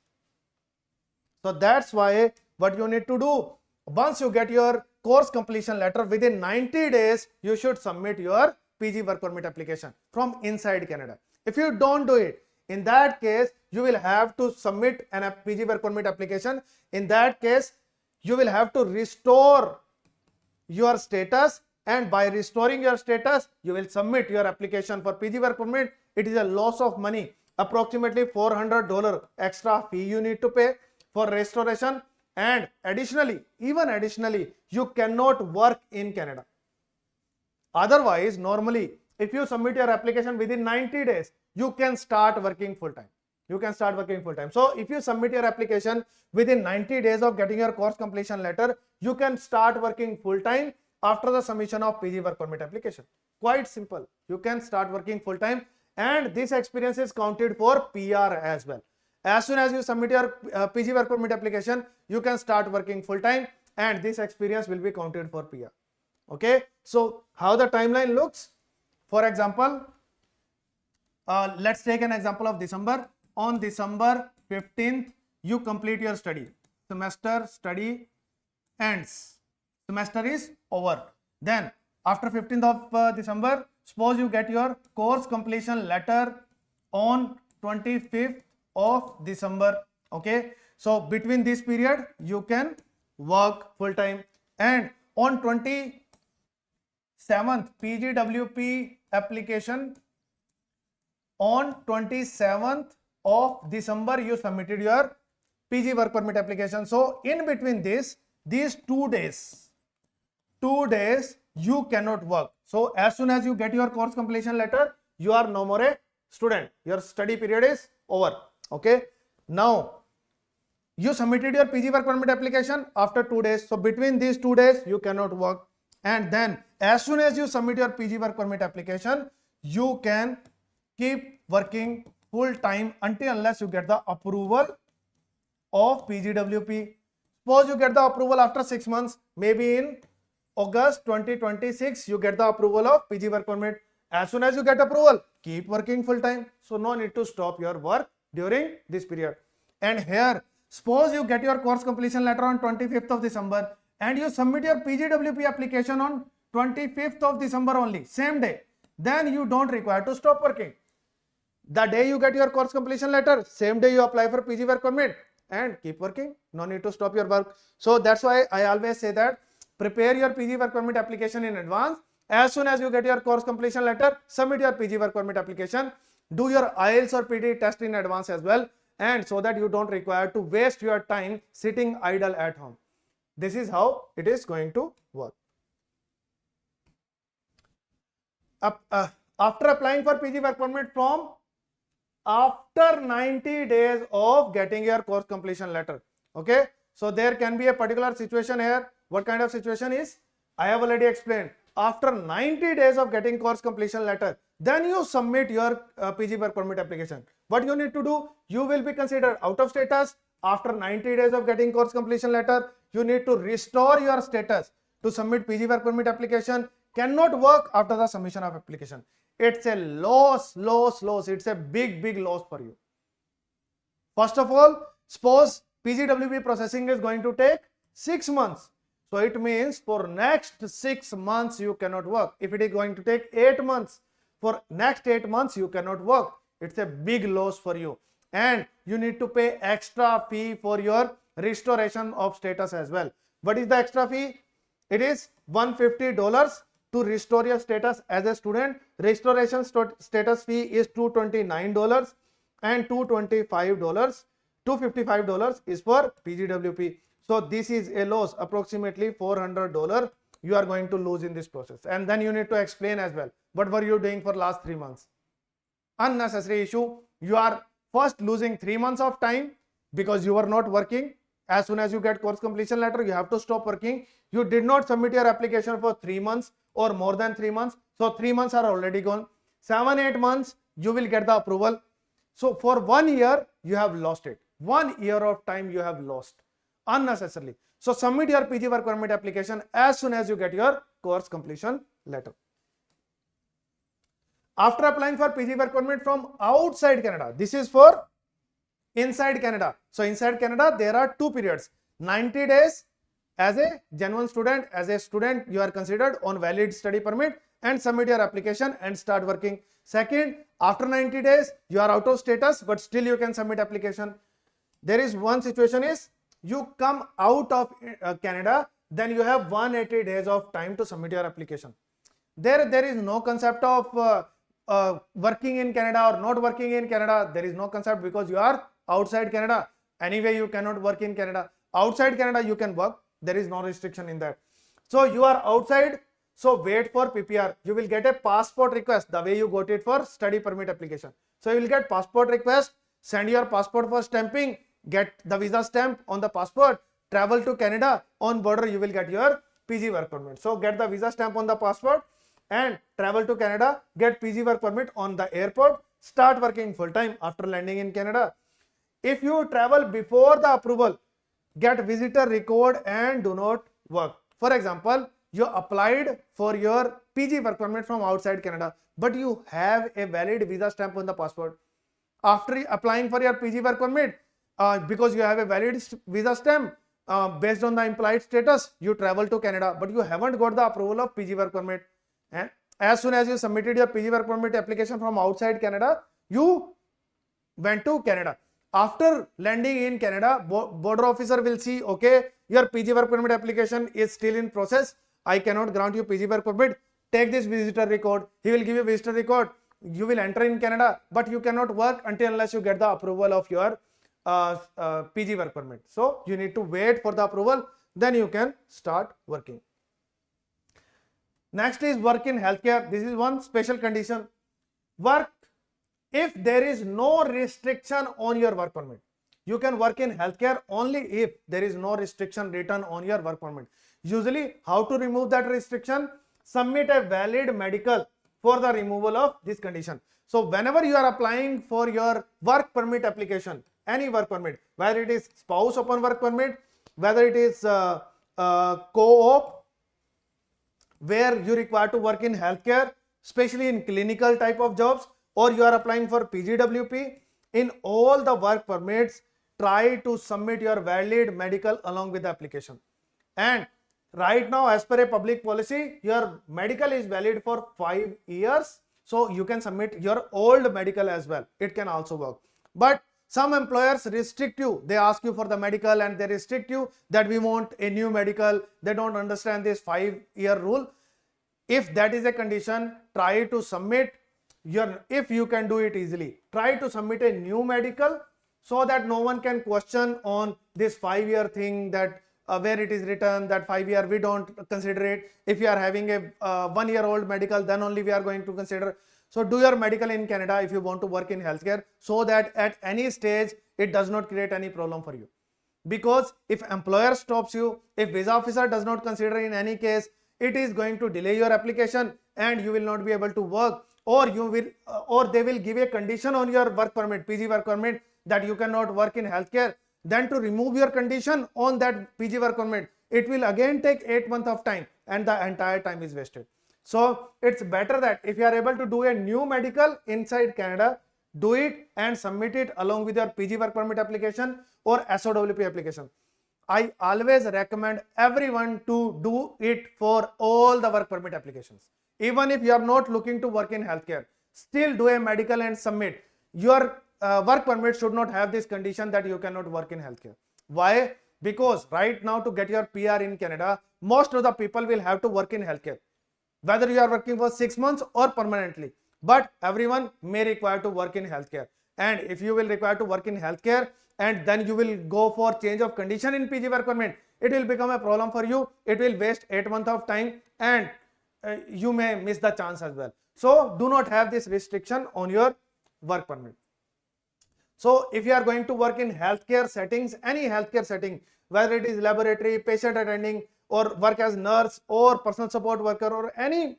So that's why what you need to do, once you get your course completion letter, within 90 days, you should submit your PG work permit application from inside Canada. If you don't do it, in that case, you will have to submit an PG work permit application. In that case, you will have to restore your status, and by restoring your status, you will submit your application for PG work permit. It is a loss of money, approximately $400 extra fee you need to pay for restoration, and additionally, you cannot work in Canada. Otherwise, normally, if you submit your application within 90 days, you can start working full time. So if you submit your application within 90 days of getting your course completion letter, you can start working full time after the submission of PG work permit application. Quite simple. You can start working full time, and this experience is counted for PR as well. As soon as you submit your PG work permit application, you can start working full time, and this experience will be counted for PR. Okay, so how the timeline looks? For example, let's take an example of December. On December 15th, you complete your study. Semester study ends. Semester is over. Then after 15th of December, suppose you get your course completion letter on 25th of December. Okay, so between this period, you can work full time, and on 27th PGWP application, on 27th of December you submitted your PG work permit application. So in between these 2 days you cannot work. So as soon as you get your course completion letter, you are no more a student. Your study period is over. Okay, now you submitted your PG work permit application after 2 days. So between these 2 days you cannot work, and then as soon as you submit your PG work permit application, you can keep working full time until unless you get the approval of PGWP. Suppose you get the approval after 6 months, maybe in August 2026 you get the approval of PG work permit. As soon as you get approval, keep working full time. So no need to stop your work during this period. And here, suppose you get your course completion letter on 25th of December and you submit your PGWP application on 25th of December only, same day, then you don't require to stop working. The day you get your course completion letter, same day you apply for PG work permit and keep working. No need to stop your work. So that's why I always say that prepare your PG work permit application in advance. As soon as you get your course completion letter, submit your PG work permit application. Do your IELTS or PT test in advance as well, and so that you don't require to waste your time sitting idle at home. This is how it is going to work. After applying for PG work permit from after 90 days of getting your course completion letter. Okay, so there can be a particular situation here. What kind of situation is? I have already explained. After 90 days of getting course completion letter, then you submit your PG work permit application. What you need to do? You will be considered out of status. After 90 days of getting course completion letter, you need to restore your status to submit PG work permit application. Cannot work after the submission of application. It's a loss. It's a big loss for you. First of all, suppose PGWP processing is going to take 6 months. So it means for next 6 months you cannot work. If it is going to take 8 months, for next 8 months you cannot work. It's a big loss for you. And you need to pay extra fee for your restoration of status as well. What is the extra fee? It is $150 to restore your status as a student. Restoration status fee is $229 and $255 is for PGWP. So this is a loss, approximately $400 you are going to lose in this process. And then you need to explain as well, what were you doing for last 3 months? Unnecessary issue. You are first losing 3 months of time because you were not working. As soon as you get course completion letter, you have to stop working. You did not submit your application for 3 months or more than 3 months. So 3 months are already gone. 7-8 months, you will get the approval. So for 1 year, you have lost it. 1 year of time you have lost unnecessarily. So submit your PG work permit application as soon as you get your course completion letter. After applying for PG work permit from outside Canada, this is for inside Canada. So inside Canada, there are two periods. 90 days as a genuine student, as a student, you are considered on valid study permit and submit your application and start working. Second, after 90 days, you are out of status, but still you can submit application. There is one situation is you come out of Canada, then you have 180 days of time to submit your application. There is no concept of working in Canada or not working in Canada. There is no concept because you are outside Canada. Anyway, you cannot work in Canada. Outside Canada, you can work. There is no restriction in that. So you are outside. So wait for PPR. You will get a passport request the way you got it for study permit application. So you will get passport request, send your passport for stamping, get the visa stamp on the passport, travel to Canada, on border you will get your PG work permit. So get the visa stamp on the passport and travel to Canada, get PG work permit on the airport, start working full time after landing in Canada. If you travel before the approval, get visitor record and do not work. For example, you applied for your PG work permit from outside Canada, but you have a valid visa stamp on the passport. After applying for your PG work permit, because you have a valid visa stamp, based on the implied status, you travel to Canada, but you haven't got the approval of PG work permit. And as soon as you submitted your PG work permit application from outside Canada, you went to Canada. After landing in Canada, border officer will see, okay, your PG work permit application is still in process. I cannot grant you PG work permit. Take this visitor record. He will give you visitor record. You will enter in Canada, but you cannot work until unless you get the approval of your PG work permit. So you need to wait for the approval, then you can start working. Next is work in healthcare. This is one special condition. Work if there is no restriction on your work permit. You can work in healthcare only if there is no restriction written on your work permit. Usually, how to remove that restriction? Submit a valid medical for the removal of this condition. So whenever you are applying for your work permit application, any work permit, whether it is spouse upon work permit, whether it is co-op, where you require to work in healthcare, especially in clinical type of jobs, or you are applying for PGWP, in all the work permits, try to submit your valid medical along with the application. And right now, as per a public policy, your medical is valid for 5 years. So you can submit your old medical as well. It can also work. But some employers restrict you. They ask you for the medical and they restrict you that we want a new medical. They don't understand this 5-year rule. If that is a condition, try to submit your, if you can do it easily, try to submit a new medical so that no one can question on this 5-year thing that where it is written that 5-year we don't consider it. If you are having a 1-year-old medical, then only we are going to consider. So do your medical in Canada if you want to work in healthcare, so that at any stage it does not create any problem for you. Because if employer stops you, if visa officer does not consider in any case, it is going to delay your application and you will not be able to work, or you will or they will give a condition on your work permit, PG work permit, that you cannot work in healthcare. Then to remove your condition on that PG work permit, it will again take 8 months of time and the entire time is wasted. So it's better that if you are able to do a new medical inside Canada, do it and submit it along with your PG work permit application or SOWP application. I always recommend everyone to do it for all the work permit applications. Even if you are not looking to work in healthcare, still do a medical and submit. Your work permit should not have this condition that you cannot work in healthcare. Why? Because right now to get your PR in Canada, most of the people will have to work in healthcare. Whether you are working for 6 months or permanently, but everyone may require to work in healthcare. And if you will require to work in healthcare and then you will go for change of condition in PG work permit, it will become a problem for you. It will waste 8 months of time and you may miss the chance as well. So do not have this restriction on your work permit. So if you are going to work in healthcare settings, any healthcare setting, whether it is laboratory, patient attending, or work as nurse or personal support worker, or any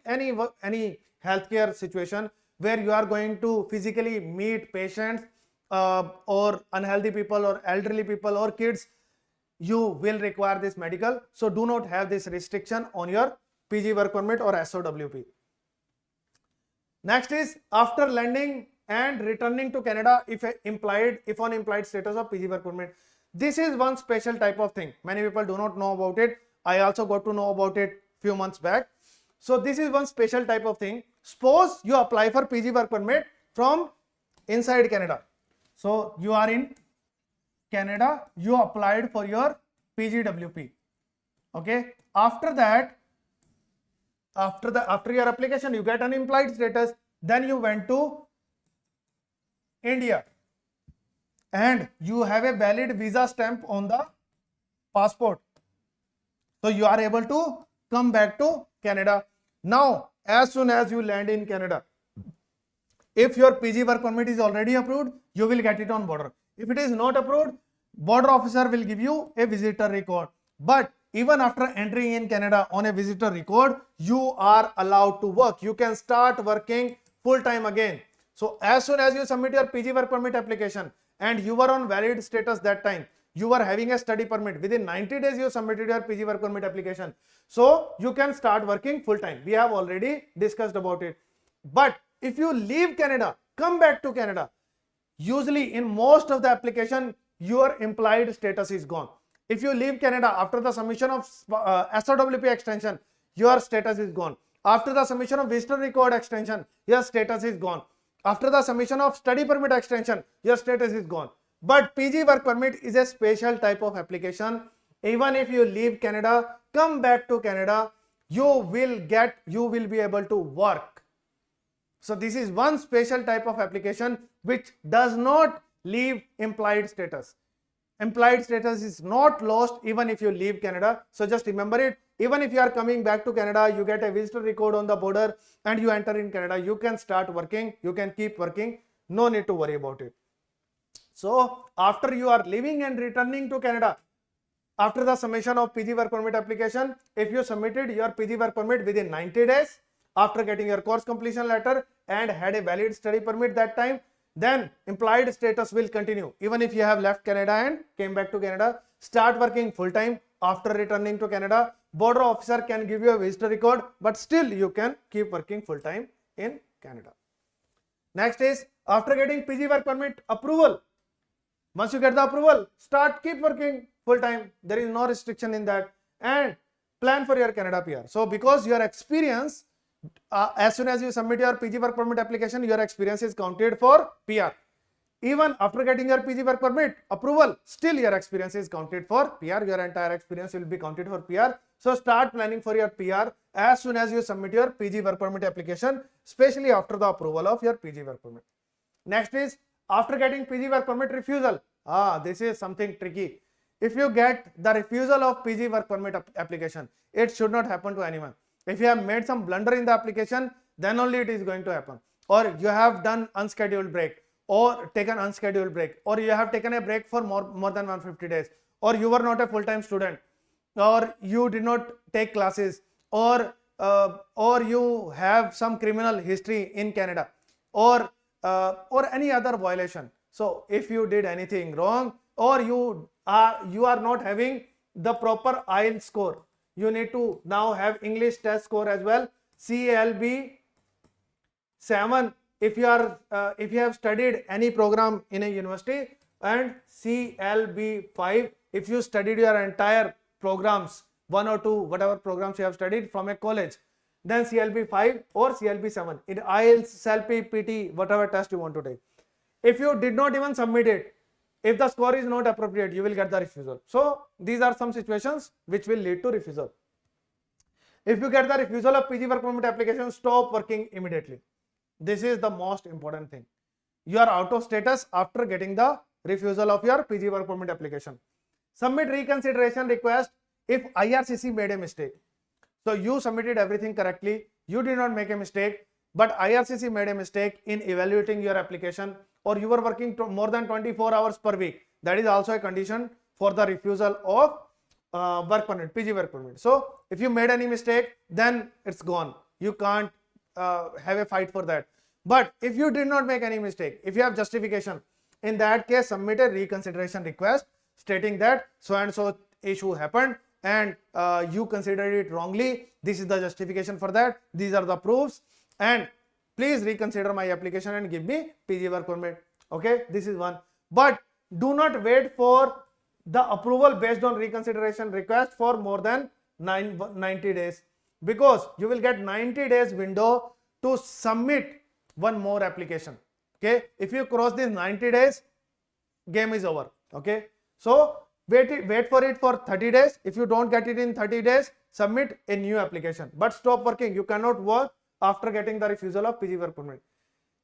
healthcare situation where you are going to physically meet patients or unhealthy people or elderly people or kids, you will require this medical. So do not have this restriction on your PG work permit or SOWP. Next is after landing and returning to Canada if on implied status of PG work permit. This is one special type of thing. Many people do not know about it. I also got to know about it few months back. So this is one special type of thing. Suppose you apply for PG work permit from inside Canada. So you are in Canada, you applied for your PGWP. Okay. After that, after your application, you get an implied status. Then you went to India and you have a valid visa stamp on the passport. So you are able to come back to Canada. Now, as soon as you land in Canada, if your PG work permit is already approved, you will get it on border. If it is not approved, border officer will give you a visitor record. But even after entering in Canada on a visitor record, you are allowed to work. You can start working full time again. So as soon as you submit your PG work permit application and you were on valid status that time, you were having a study permit, within 90 days you submitted your PG work permit application. So you can start working full time. We have already discussed about it. But if you leave Canada, come back to Canada, usually in most of the application, your implied status is gone. If you leave Canada after the submission of SOWP extension, your status is gone. After the submission of visitor record extension, your status is gone. After the submission of study permit extension, your status is gone. But PG work permit is a special type of application. Even if you leave Canada, come back to Canada, you will be able to work. So this is one special type of application which does not leave implied status. Implied status is not lost even if you leave Canada. So just remember it. Even if you are coming back to Canada, you get a visitor record on the border and you enter in Canada, you can start working, you can keep working, no need to worry about it. So after you are leaving and returning to Canada, after the submission of PG work permit application, if you submitted your PG work permit within 90 days, after getting your course completion letter and had a valid study permit that time, then implied status will continue. Even if you have left Canada and came back to Canada, start working full time after returning to Canada. Border officer can give you a visitor record, but still you can keep working full time in Canada. Next is after getting PG work permit approval. Once you get the approval, keep working full time. There is no restriction in that, and plan for your Canada PR. So because your experience, as soon as you submit your PG work permit application, your experience is counted for PR. Even after getting your PG work permit approval, still your experience is counted for PR. Your entire experience will be counted for PR. So start planning for your PR as soon as you submit your PG work permit application, especially after the approval of your PG work permit. Next is after getting PG work permit refusal. This is something tricky. If you get the refusal of PG work permit application, it should not happen to anyone. If you have made some blunder in the application, then only it is going to happen. Or you have done unscheduled break, or taken unscheduled break, or you have taken a break for more than 150 days, or you were not a full-time student, or you did not take classes, or you have some criminal history in Canada, or any other violation. So if you did anything wrong, or you are not having the proper IELTS score, you need to now have English test score as well, CLB 7 if you have studied any program in a university, and CLB 5 if you studied your entire programs, 1 or 2 whatever programs you have studied from a college, then CLB 5 or CLB 7 in IELTS, CELP, PT, whatever test you want to take. If you did not even submit it, if the score is not appropriate, you will get the refusal. So these are some situations which will lead to refusal. If you get the refusal of PG work permit application, stop working immediately. This is the most important thing. You are out of status after getting the refusal of your PG work permit application. Submit reconsideration request if IRCC made a mistake. So you submitted everything correctly, you did not make a mistake, but IRCC made a mistake in evaluating your application, or you were working more than 24 hours per week. That is also a condition for the refusal of work permit, PG work permit. So if you made any mistake, then it's gone. You can't have a fight for that. But if you did not make any mistake, if you have justification, in that case submit a reconsideration request stating that so and so issue happened and you considered it wrongly. This is the justification for that. These are the proofs, and please reconsider my application and give me PG work permit. Okay, this is one. But do not wait for the approval based on reconsideration request for more than 90 days, because you will get 90 days window to submit one more application. Okay, if you cross this 90 days, game is over. Okay, so wait for it for 30 days. If you don't get it in 30 days, submit a new application, but stop working. You cannot work after getting the refusal of PG work permit.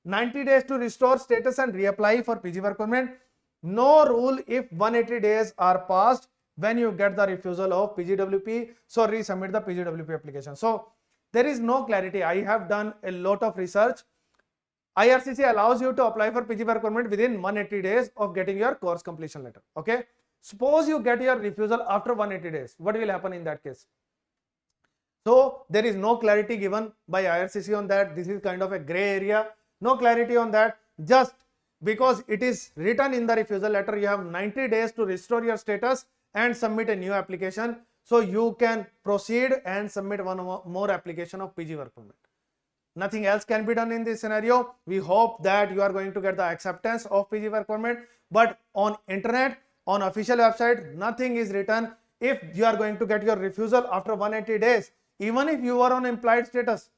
90 days to restore status and reapply for PG work permit. No rule if 180 days are passed when you get the refusal of PGWP, so resubmit the PGWP application. So there is no clarity. I have done a lot of research. IRCC allows you to apply for PG work permit within 180 days of getting your course completion letter. Okay, suppose you get your refusal after 180 days, what will happen in that case? So there is no clarity given by IRCC on that. This is kind of a gray area. No clarity on that. Just because it is written in the refusal letter, you have 90 days to restore your status and submit a new application. So you can proceed and submit one more application of PG work permit. Nothing else can be done in this scenario. We hope that you are going to get the acceptance of PG work permit, but on internet, on official website, nothing is written. If you are going to get your refusal after 180 days, even if you are on implied status,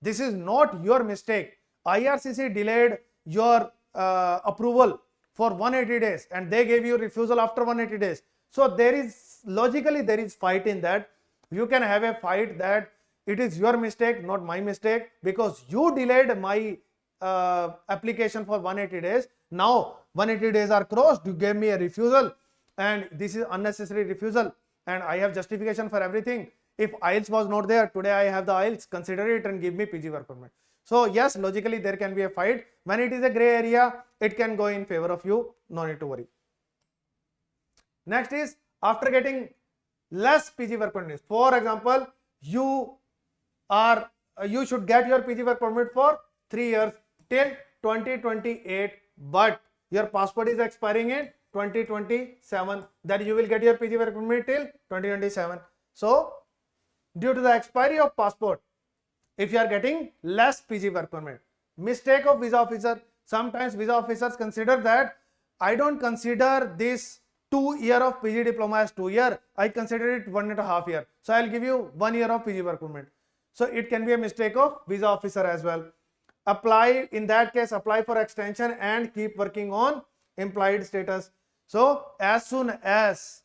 this is not your mistake. IRCC delayed your approval for 180 days and they gave you refusal after 180 days. So there is logically there is fight in that. You can have a fight that it is your mistake, not my mistake, because you delayed my application for 180 days. Now 180 days are crossed, you gave me a refusal and this is unnecessary refusal and I have justification for everything. If IELTS was not there, today I have the IELTS, consider it and give me PG work permit. So yes, logically there can be a fight. When it is a gray area, it can go in favor of you, no need to worry. Next is after getting less PG work permit. For example, you should get your PG work permit for 3 years till 2028, but your passport is expiring in 2027. Then you will get your PG work permit till 2027. So due to the expiry of passport, if you are getting less PG work permit, mistake of visa officer. Sometimes visa officers consider that I don't consider this 2 year of PG diploma as 2 year, I consider it 1.5 year. So I'll give you 1 year of PG work permit. So it can be a mistake of visa officer as well. Apply, in that case, apply for extension and keep working on implied status. So as soon as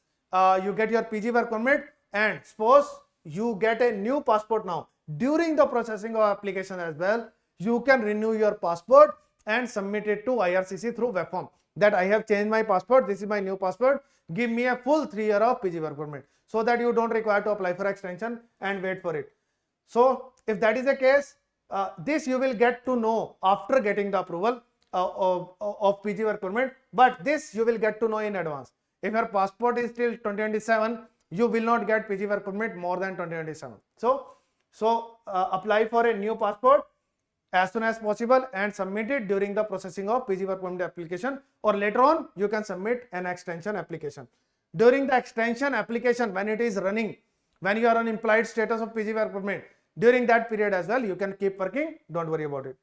you get your PG work permit and suppose you get a new passport now, during the processing of application as well, you can renew your passport and submit it to IRCC through web form that I have changed my passport, this is my new passport, give me a full 3 year of PG work permit, so that you don't require to apply for extension and wait for it. So if that is the case, this you will get to know after getting the approval of PG work permit, but this you will get to know in advance. If your passport is till 2027, you will not get PG work permit more than 2027. So apply for a new passport as soon as possible and submit it during the processing of PG work permit application, or later on you can submit an extension application. During the extension application, when it is running, when you are on implied status of PG work permit, during that period as well, you can keep working, don't worry about it.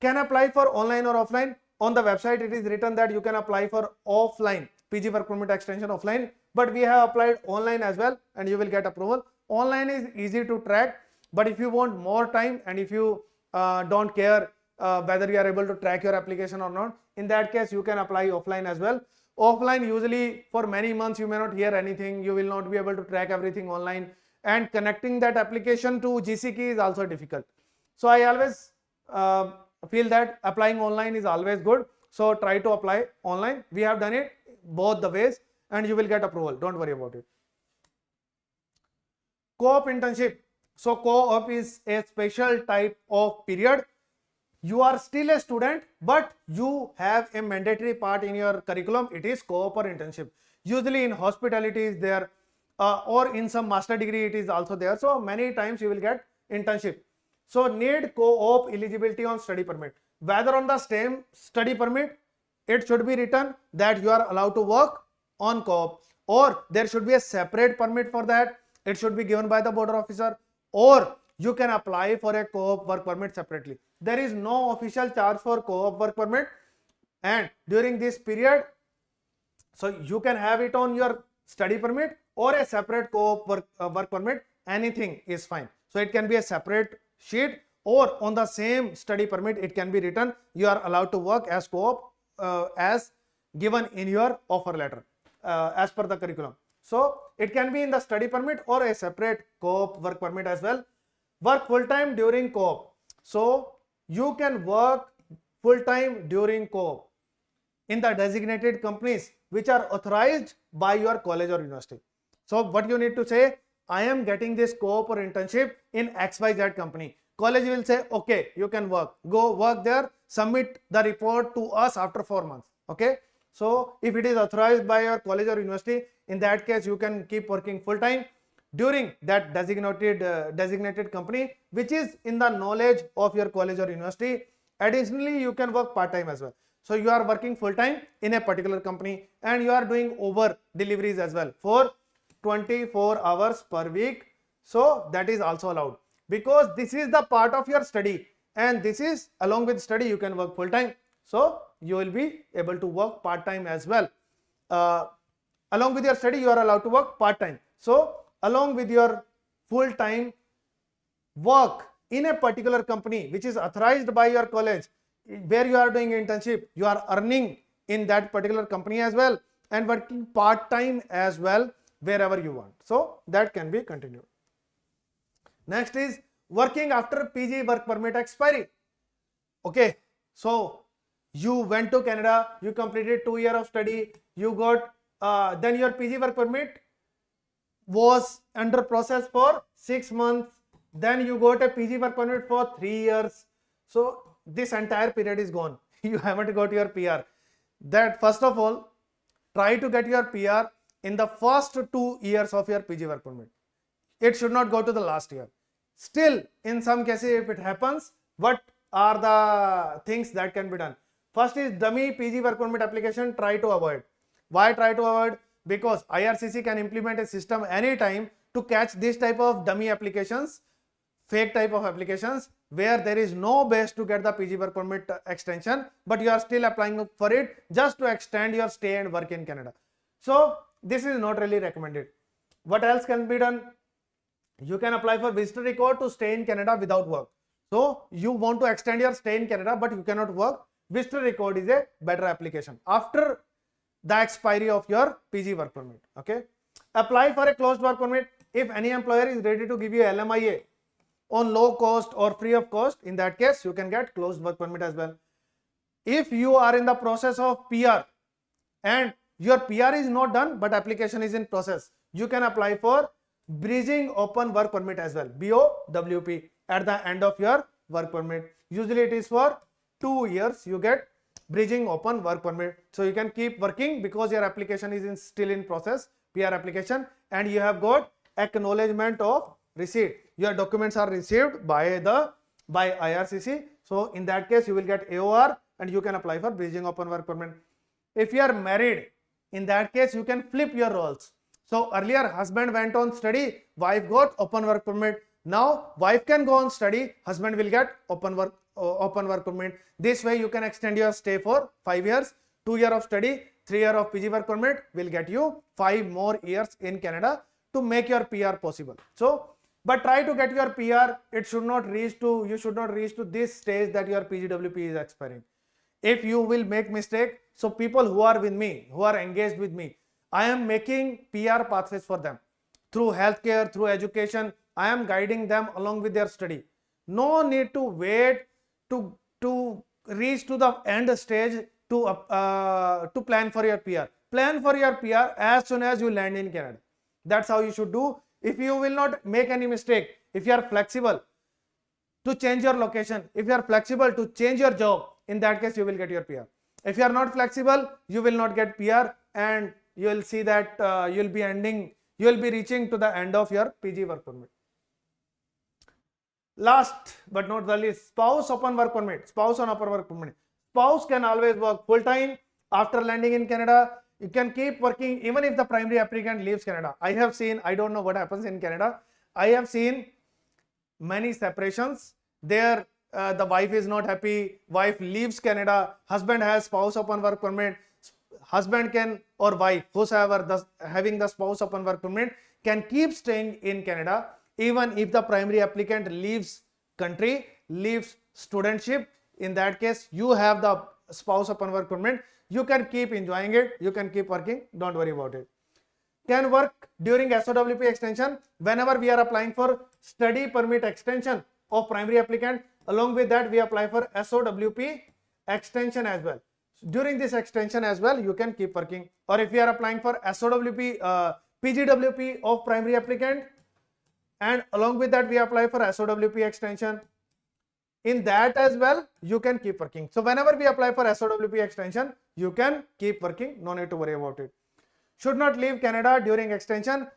Can apply for online or offline. On the website it is written that you can apply for offline PG work permit extension offline, but we have applied online as well and you will get approval. Online is easy to track, but if you want more time and if you don't care whether you are able to track your application or not, in that case you can apply offline as well. Offline, usually for many months you may not hear anything, you will not be able to track everything online, and connecting that application to GC key is also difficult. So I always feel that applying online is always good, so try to apply online. We have done it both the ways and you will get approval, don't worry about it. Co-op internship. So co-op is a special type of period. You are still a student, but you have a mandatory part in your curriculum. It is co-op or internship. Usually in hospitality is there, or in some master degree it is also there. So many times you will get internship. So need co-op eligibility on study permit. Whether on the same study permit, it should be written that you are allowed to work on co-op, or there should be a separate permit for that. It should be given by the border officer, or you can apply for a co-op work permit separately. there is no official charge for co-op work permit, and during this period, so you can have it on your study permit or a separate co-op work permit, anything is fine. So it can be a separate sheet, or on the same study permit it can be written you are allowed to work as co-op as given in your offer letter as per the curriculum. So it can be in the study permit or a separate co-op work permit as well. Work full time during co-op. So you can work full time during co-op in the designated companies which are authorized by your college or university. So what you need to say, I am getting this co-op or internship in XYZ company. College will say, okay, you can work. Go work there, submit the report to us after 4 months. Okay. So if it is authorized by your college or university, in that case, you can keep working full time during that designated company, which is in the knowledge of your college or university. Additionally, you can work part time as well. So you are working full time in a particular company and you are doing over deliveries as well for 24 hours per week. So that is also allowed, because this is the part of your study, and this is along with study you can work full time. So you will be able to work part time as well. Along with your study you are allowed to work part time. So along with your full time work in a particular company which is authorized by your college, where you are doing internship, you are earning in that particular company as well, and working part time as well wherever you want. So that can be continued. Next is working after PG work permit expiry. Okay, so you went to Canada, you completed 2 years of study, you got then your PG work permit was under process for 6 months, then you got a PG work permit for 3 years. So this entire period is gone. You haven't got your PR. That first of all, try to get your PR in the first 2 years of your PG work permit. It should not go to the last year. Still, in some cases, if it happens, what are the things that can be done? First is dummy PG work permit application, try to avoid. Why try to avoid? Because IRCC can implement a system anytime to catch this type of dummy applications, fake type of applications, where there is no base to get the PG work permit extension, but you are still applying for it just to extend your stay and work in Canada. So this is not really recommended. What else can be done? You can apply for visitor record to stay in Canada without work. So you want to extend your stay in Canada, but you cannot work. Visitor record is a better application after the expiry of your PG work permit. Okay. Apply for a closed work permit. If any employer is ready to give you LMIA on low cost or free of cost, in that case you can get closed work permit as well. If you are in the process of PR and your PR is not done but application is in process, you can apply for bridging open work permit as well, BOWP, at the end of your work permit. Usually it is for 2 years you get bridging open work permit, so you can keep working because your application is still in process, PR application, and you have got acknowledgement of receipt. Your documents are received by IRCC. So in that case you will get AOR and you can apply for bridging open work permit. If you are married, in that case you can flip your roles. So earlier husband went on study, wife got open work permit. Now wife can go on study, husband will get open work permit. This way you can extend your stay for 5 years. 2 years of study, 3 years of PG work permit will get you 5 more years in Canada to make your PR possible. So, but try to get your PR. You should not reach to this stage that your PGWP is expiring. If you will make mistake, so people who are with me, who are engaged with me, I am making PR pathways for them through healthcare, through education. I am guiding them along with their study. No need to wait to reach to the end stage to plan for your PR. Plan for your PR as soon as you land in Canada. That's how you should do. If you will not make any mistake, if you are flexible to change your location, if you are flexible to change your job, in that case you will get your PR. If you are not flexible, you will not get PR, and you will see that you will be reaching to the end of your PG work permit. Last but not the least, spouse open work permit. Spouse on open work permit. Spouse can always work full time after landing in Canada. You can keep working even if the primary applicant leaves Canada. I have seen, I don't know what happens in Canada. I have seen many separations. Their the wife is not happy, wife leaves Canada, husband has spouse upon work permit, husband can, or wife, whosoever having the spouse upon work permit, can keep staying in Canada even if the primary applicant leaves country, leaves studentship. In that case, you have the spouse upon work permit, you can keep enjoying it, you can keep working, don't worry about it. Can work during SOWP extension whenever we are applying for study permit extension of primary applicant. Along with that, we apply for SOWP extension as well. During this extension as well, you can keep working. Or if you are applying for SOWP, PGWP of primary applicant, and along with that we apply for SOWP extension, in that as well you can keep working. So whenever we apply for SOWP extension, you can keep working, no need to worry about it. Should not leave Canada during extension.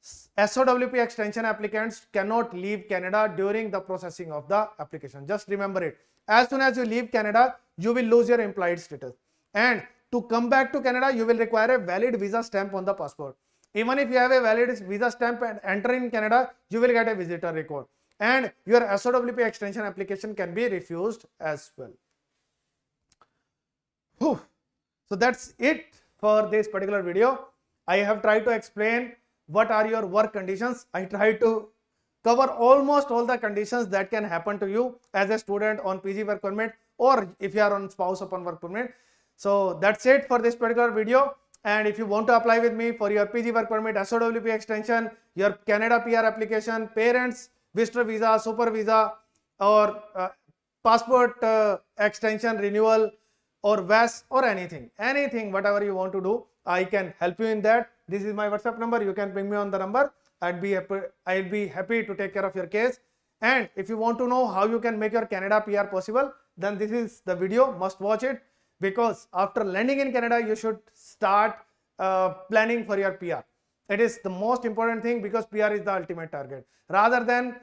SOWP extension applicants cannot leave Canada during the processing of the application. Just remember it. As soon as you leave Canada, you will lose your implied status. And to come back to Canada, you will require a valid visa stamp on the passport. Even if you have a valid visa stamp and enter in Canada, you will get a visitor record. And your SOWP extension application can be refused as well. Whew. So that's it for this particular video. I have tried to explain what are your work conditions. I tried to cover almost all the conditions that can happen to you as a student on PG work permit, or if you are on spouse upon work permit. So that's it for this particular video. And if you want to apply with me for your PG work permit, SOWP extension, your Canada PR application, parents visitor visa, super visa, or passport extension renewal, or VAS, or anything, whatever you want to do, I can help you in that. This is my WhatsApp number. You can ping me on the number. I'll be happy to take care of your case. And if you want to know how you can make your Canada PR possible, then this is the video. Must watch it, because after landing in Canada, you should start planning for your PR. It is the most important thing, because PR is the ultimate target. Rather than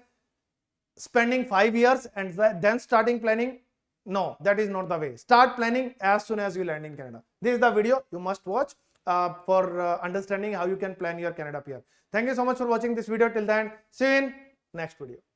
spending 5 years and then starting planning, no, that is not the way. Start planning as soon as you land in Canada. This is the video you must watch for understanding how you can plan your Canada PR. Thank you so much for watching this video till then. See you in next video.